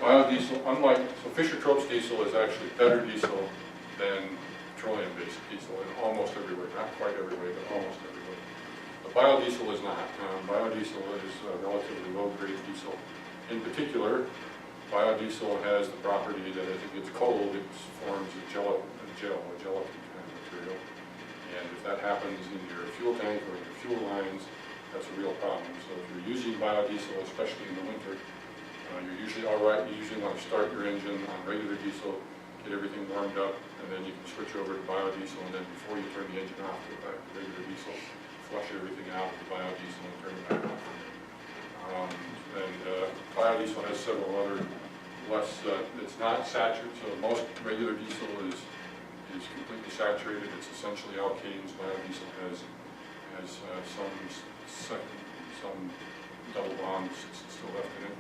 Biodiesel, unlike, so Fischer-Tropsch diesel is actually better diesel than petroleum-based diesel in almost every way, not quite every way, but almost every way. But biodiesel is not. Biodiesel is a relatively low-grade diesel. In particular, biodiesel has the property that as it gets cold, it forms a gelatin kind of material. And if that happens in your fuel tank or in your fuel lines, that's a real problem. So if you're using biodiesel, especially in the winter, you're usually all right. You usually want to start your engine on regular diesel, get everything warmed up, and then you can switch over to biodiesel, and then before you turn the engine off, go back to regular diesel, flush everything out with the biodiesel and turn it back on. Biodiesel has several other it's not saturated, so most regular diesel is completely saturated. It's essentially alkanes. Biodiesel has some double bonds still left in it.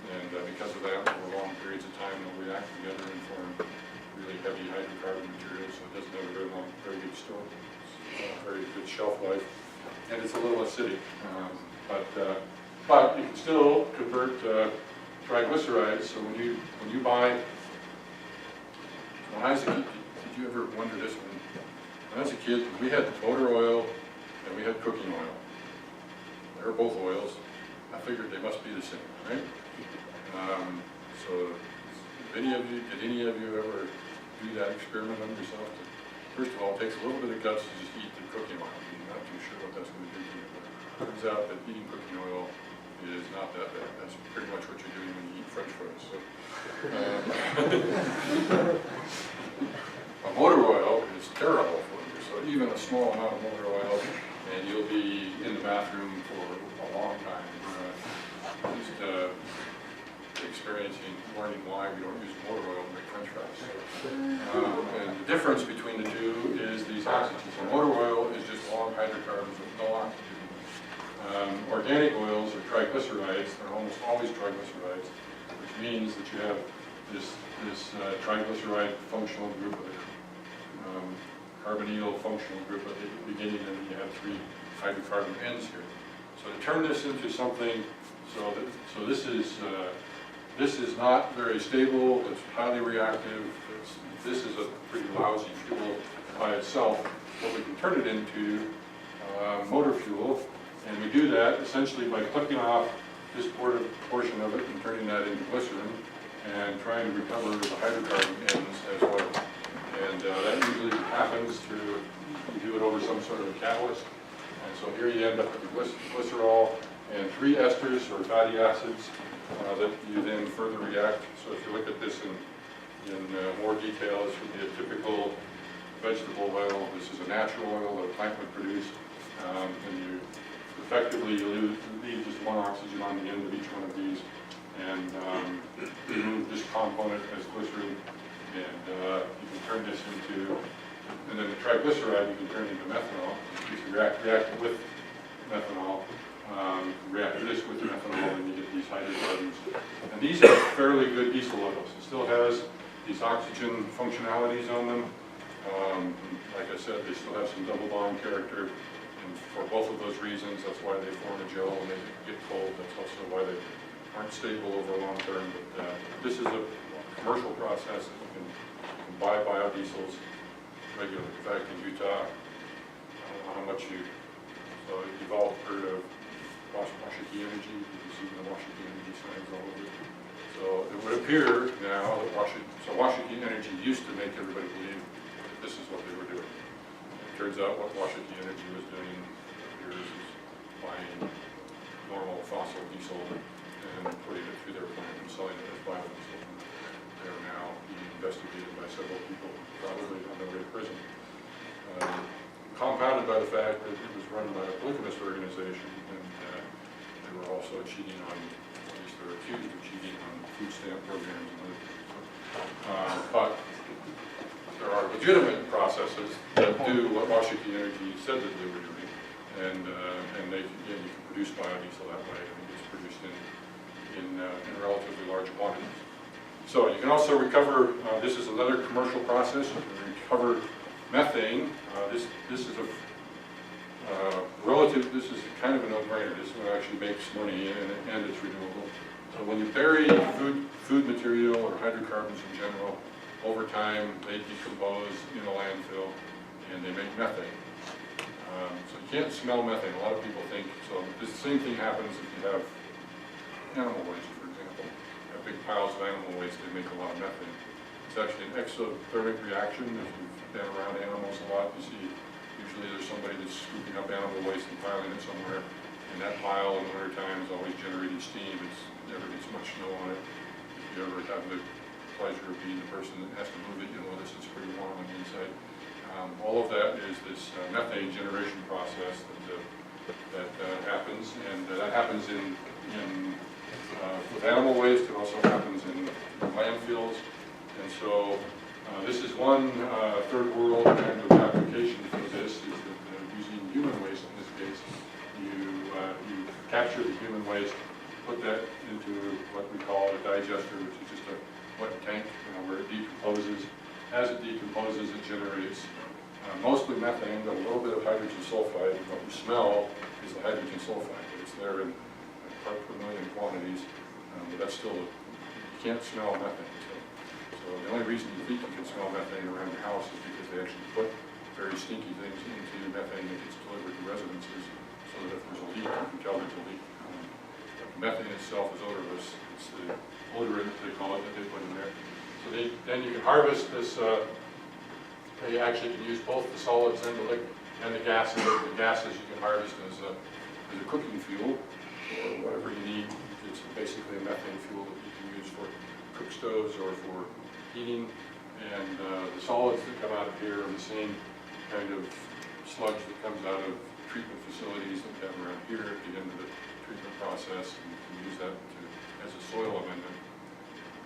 And because of that, over long periods of time, they'll react together and form really heavy hydrocarbon materials, so it doesn't have a very good storage, very good shelf life, and it's a little acidic. But you can still convert triglycerides. So when you buy, when I was a kid, did you ever wonder this? When I was a kid, we had motor oil and we had cooking oil. They were both oils. I figured they must be the same, right? So did any of you ever do that experiment on yourself? First of all, it takes a little bit of guts to just eat the cooking oil. You're not too sure what that's going to do to you. But it turns out that eating cooking oil is not that bad. That's pretty much what you're doing when you eat French fries. So, motor oil is terrible for you. So even a small amount of motor oil, and you'll be in the bathroom for a long time. Learning why we don't use motor oil to make French fries. And the difference between the two is these oxygens. So motor oil is just long hydrocarbons with no oxygen. Organic oils are triglycerides. They're almost always triglycerides, which means that you have this triglyceride functional group of carbonyl functional group at the beginning, and then you have 3 hydrocarbon ends here. So to turn this into something, so this is not very stable. It's highly reactive. This is a pretty lousy fuel by itself. What we can turn it into motor fuel. And we do that essentially by clipping off this portion of it and turning that into glycerin and trying to recover the hydrocarbon ends as well. And that usually happens through, you do it over some sort of a catalyst. And so here you end up with the glycerol and 3 esters or fatty acids that you then further react. So if you look at this in more detail, this would be a typical vegetable oil. This is a natural oil that a plant would produce. And you effectively you leave just 1 oxygen on the end of each one of these, and remove this component as glycerin, and you can turn this into, and then the triglyceride you can turn into methanol. You can react it with methanol, react this with methanol, and you get these hydrocarbons. And these are fairly good diesel oils. It still has these oxygen functionalities on them. Like I said, they still have some double bond character. And for both of those reasons, that's why they form a gel when they get cold. That's also why they aren't stable over long term. But this is a commercial process. You can buy biodiesels regularly. In fact, in Utah, I don't know how much so you've all heard of Washiki Energy. You can see the Washiki Energy signs all over it. So it would appear now that Washiki Energy used to make everybody believe that this is what they were doing. Turns out what Washiki Energy was doing here is buying normal fossil diesel and putting it through their plant and selling it as biodiesel. They are now being investigated by several people, probably on their way to prison. Compounded by the fact that it was run by a polygamous organization, and they were also cheating on, at least they were accused of cheating on food stamp programs and other things. But there are legitimate processes that do what Washiki Energy said that they were doing, and they, again, you can produce biodiesel that way. I think it's produced in relatively large quantities. So you can also recover. This is another commercial process. You can recover methane. This is a this is kind of a no-brainer. This one actually makes money and it's renewable. So when you bury food material or hydrocarbons in general, over time, they decompose in a landfill, and they make methane. So you can't smell methane. A lot of people think, so the same thing happens if you have animal waste, for example. You have big piles of animal waste, they make a lot of methane. It's actually an exothermic reaction. If you've been around animals a lot, you see usually there's somebody that's scooping up animal waste and piling it somewhere, and that pile in the winter time is always generating steam. It's never gets much snow on it. If you ever have the pleasure of being the person that has to move it, you'll notice it's pretty warm on the inside. All of that is this methane generation process that happens, and that happens with animal waste. It also happens in landfills, and so this is one third world kind of application for this. Is that using human waste in this case, you capture the human waste, put that into what we call a digester, which is just a wet tank, where it decomposes. As it decomposes, it generates mostly methane, but a little bit of hydrogen sulfide. And what you smell is the hydrogen sulfide. It's there in part per million quantities, but that's still, you can't smell methane. So the only reason you think you can smell methane around your house is because they actually put very stinky things into methane that gets delivered to residences, so that if there's a leak, you can tell there's a leak. Methane itself is odorless. It's the odorant, they call it, that they put in there. So then you can harvest this. They actually can use both the solids and the liquid and the gases. The gases you can harvest as a cooking fuel or whatever you need. It's basically a methane fuel that you can use for cook stoves or for heating. And the solids that come out of here are the same kind of sludge that comes out of treatment facilities that we have around here at the end of the treatment process, and you can use that as a soil amendment.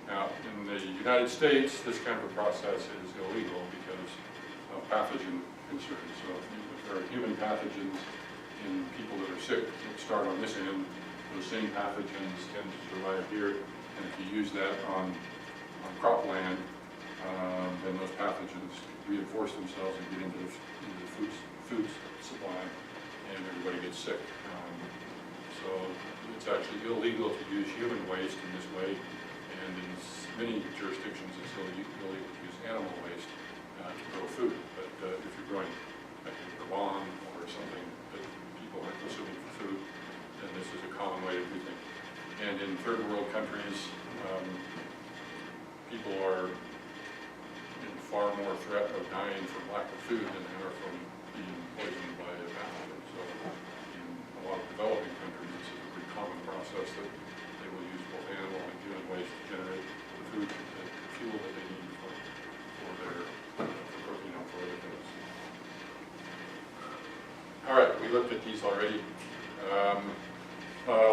Now, in the United States, this kind of a process is illegal because of pathogen concerns. So if there are human pathogens in people that are sick that start on this end, those same pathogens tend to survive here, and if you use that on cropland, then those pathogens reinforce themselves and get into the food supply, and everybody gets sick. So it's actually illegal to use human waste in this way, and in many jurisdictions it's illegal to use animal waste to grow food. But if you're growing like in Gabon or something that people are in far more threat of dying from lack of food than they are from being poisoned by a pathogen. So in a lot of developing countries, this is a pretty common process that they will use both animal and human waste to generate the food, the fuel that they need for their for cooking and for other things. All right, we looked at these already.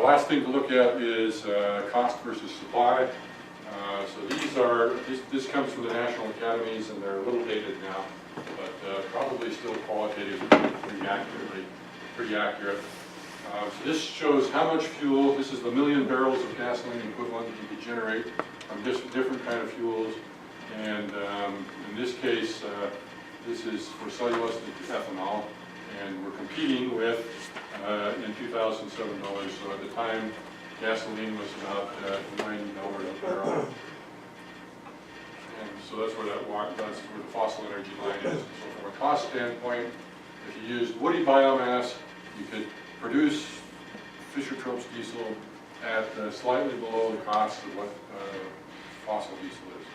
Last thing to look at is cost versus supply. So this comes from the national academies, and they're a little dated now, but probably still qualitatively pretty accurate. So this shows how much fuel, this is the million barrels of gasoline equivalent that you could generate from different kind of fuels. And in this case, this is for cellulose ethanol, and we're competing with, in 2007 dollars, so at the time, gasoline was about $90 a barrel. And so that's where that's where the fossil energy line is. So from a cost standpoint, if you used woody biomass, you could produce Fischer-Tropsch diesel at slightly below the cost of what fossil diesel is.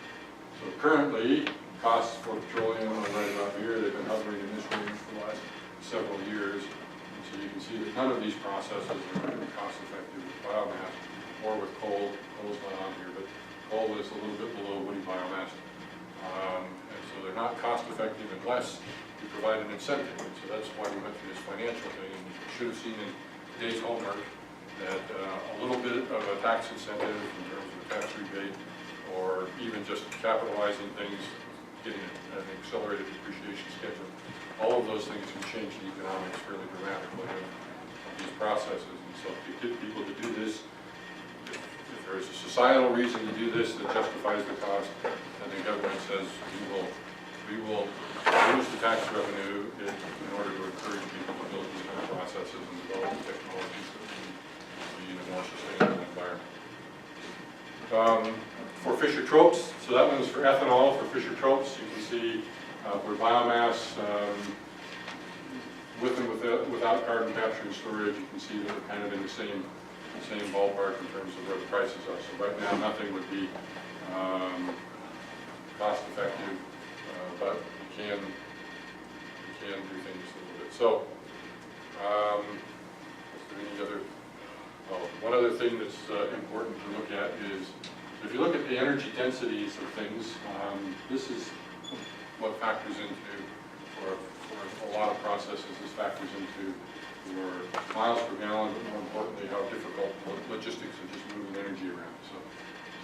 So currently, costs for petroleum are right about here. They've been hovering in this range for the last several years. And so you can see that none of these processes are really cost effective with biomass or with coal. Coal's not on here, but coal is a little bit below woody biomass. And so they're not cost effective unless you provide an incentive. And so that's why we went through this financial thing. And you should have seen in today's homework that a little bit of a tax incentive in terms of a tax rebate, or even just capitalizing things, getting an accelerated depreciation schedule. All of those things can change the economics fairly dramatically of these processes. And so if you get people to do this, if there is a societal reason to do this that justifies the cost, then the government says we will use the tax revenue in order to encourage people to build these kind of processes and develop the technologies that we need in a more sustainable environment. For Fischer-Tropsch, so that one is for ethanol. For Fischer-Tropsch, you can see for biomass, with and without carbon capture and storage, you can see that we're kind of in the same ballpark in terms of where the prices are. So right now, nothing would be cost effective, but you can do things a little bit. So, is there any other? Oh, one other thing that's important to look at is, if you look at the energy densities of things, this is what factors into, for a lot of processes, this factors into your miles per gallon, but more importantly, how difficult logistics of just moving energy around.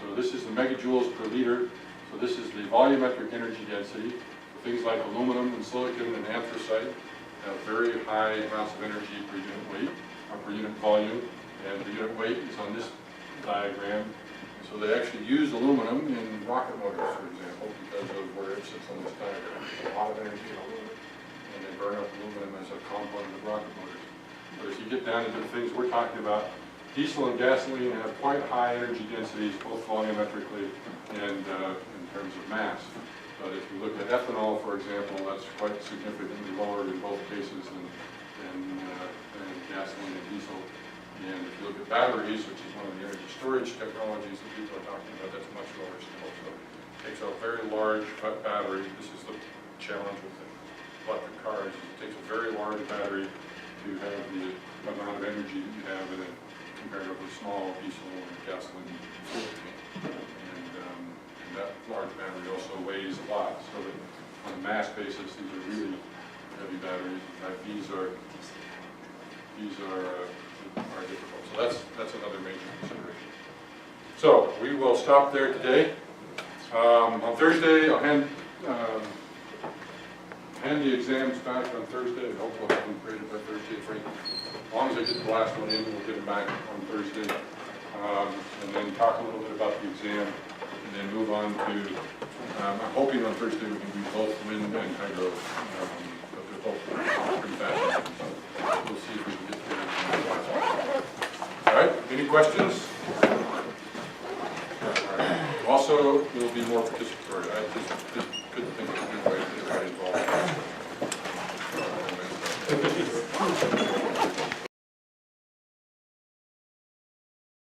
So this is the megajoules per liter. So this is the volumetric energy density. So things like aluminum and silicon and anthracite have very high amounts of energy per unit weight, or per unit volume, and the unit weight is on this diagram. So they actually use aluminum in rocket motors, for example, because of where it sits on this diagram. There's a lot of energy in aluminum, and they burn up aluminum as a component of rocket motors. But as you get down into the things we're talking about, diesel and gasoline have quite high energy densities, both volumetrically and in terms of mass. But if you look at ethanol, for example, that's quite significantly lower in both cases than gasoline and diesel. And if you look at batteries, which is one of the energy storage technologies that people are talking about, that's much lower still. So it takes a very large battery. This is the challenge with the electric cars. It takes a very large battery to have the amount of energy that you have in a comparatively small diesel and gasoline fuel tank. And that large battery also weighs a lot. So that on a mass basis, these are really heavy batteries. In fact, these are difficult. So that's another major consideration. So we will stop there today. On Thursday, I'll hand the exams back on Thursday. I hope we'll have them graded by Thursday. As long as I get the last one in, we'll get them back on Thursday. And then talk a little bit about the exam, and then move on to, I'm hoping on Thursday we can do both wind and hydro, but they're both pretty fast. So we'll see if we can get through it. All right, any questions? All right. Also, we'll be more participatory.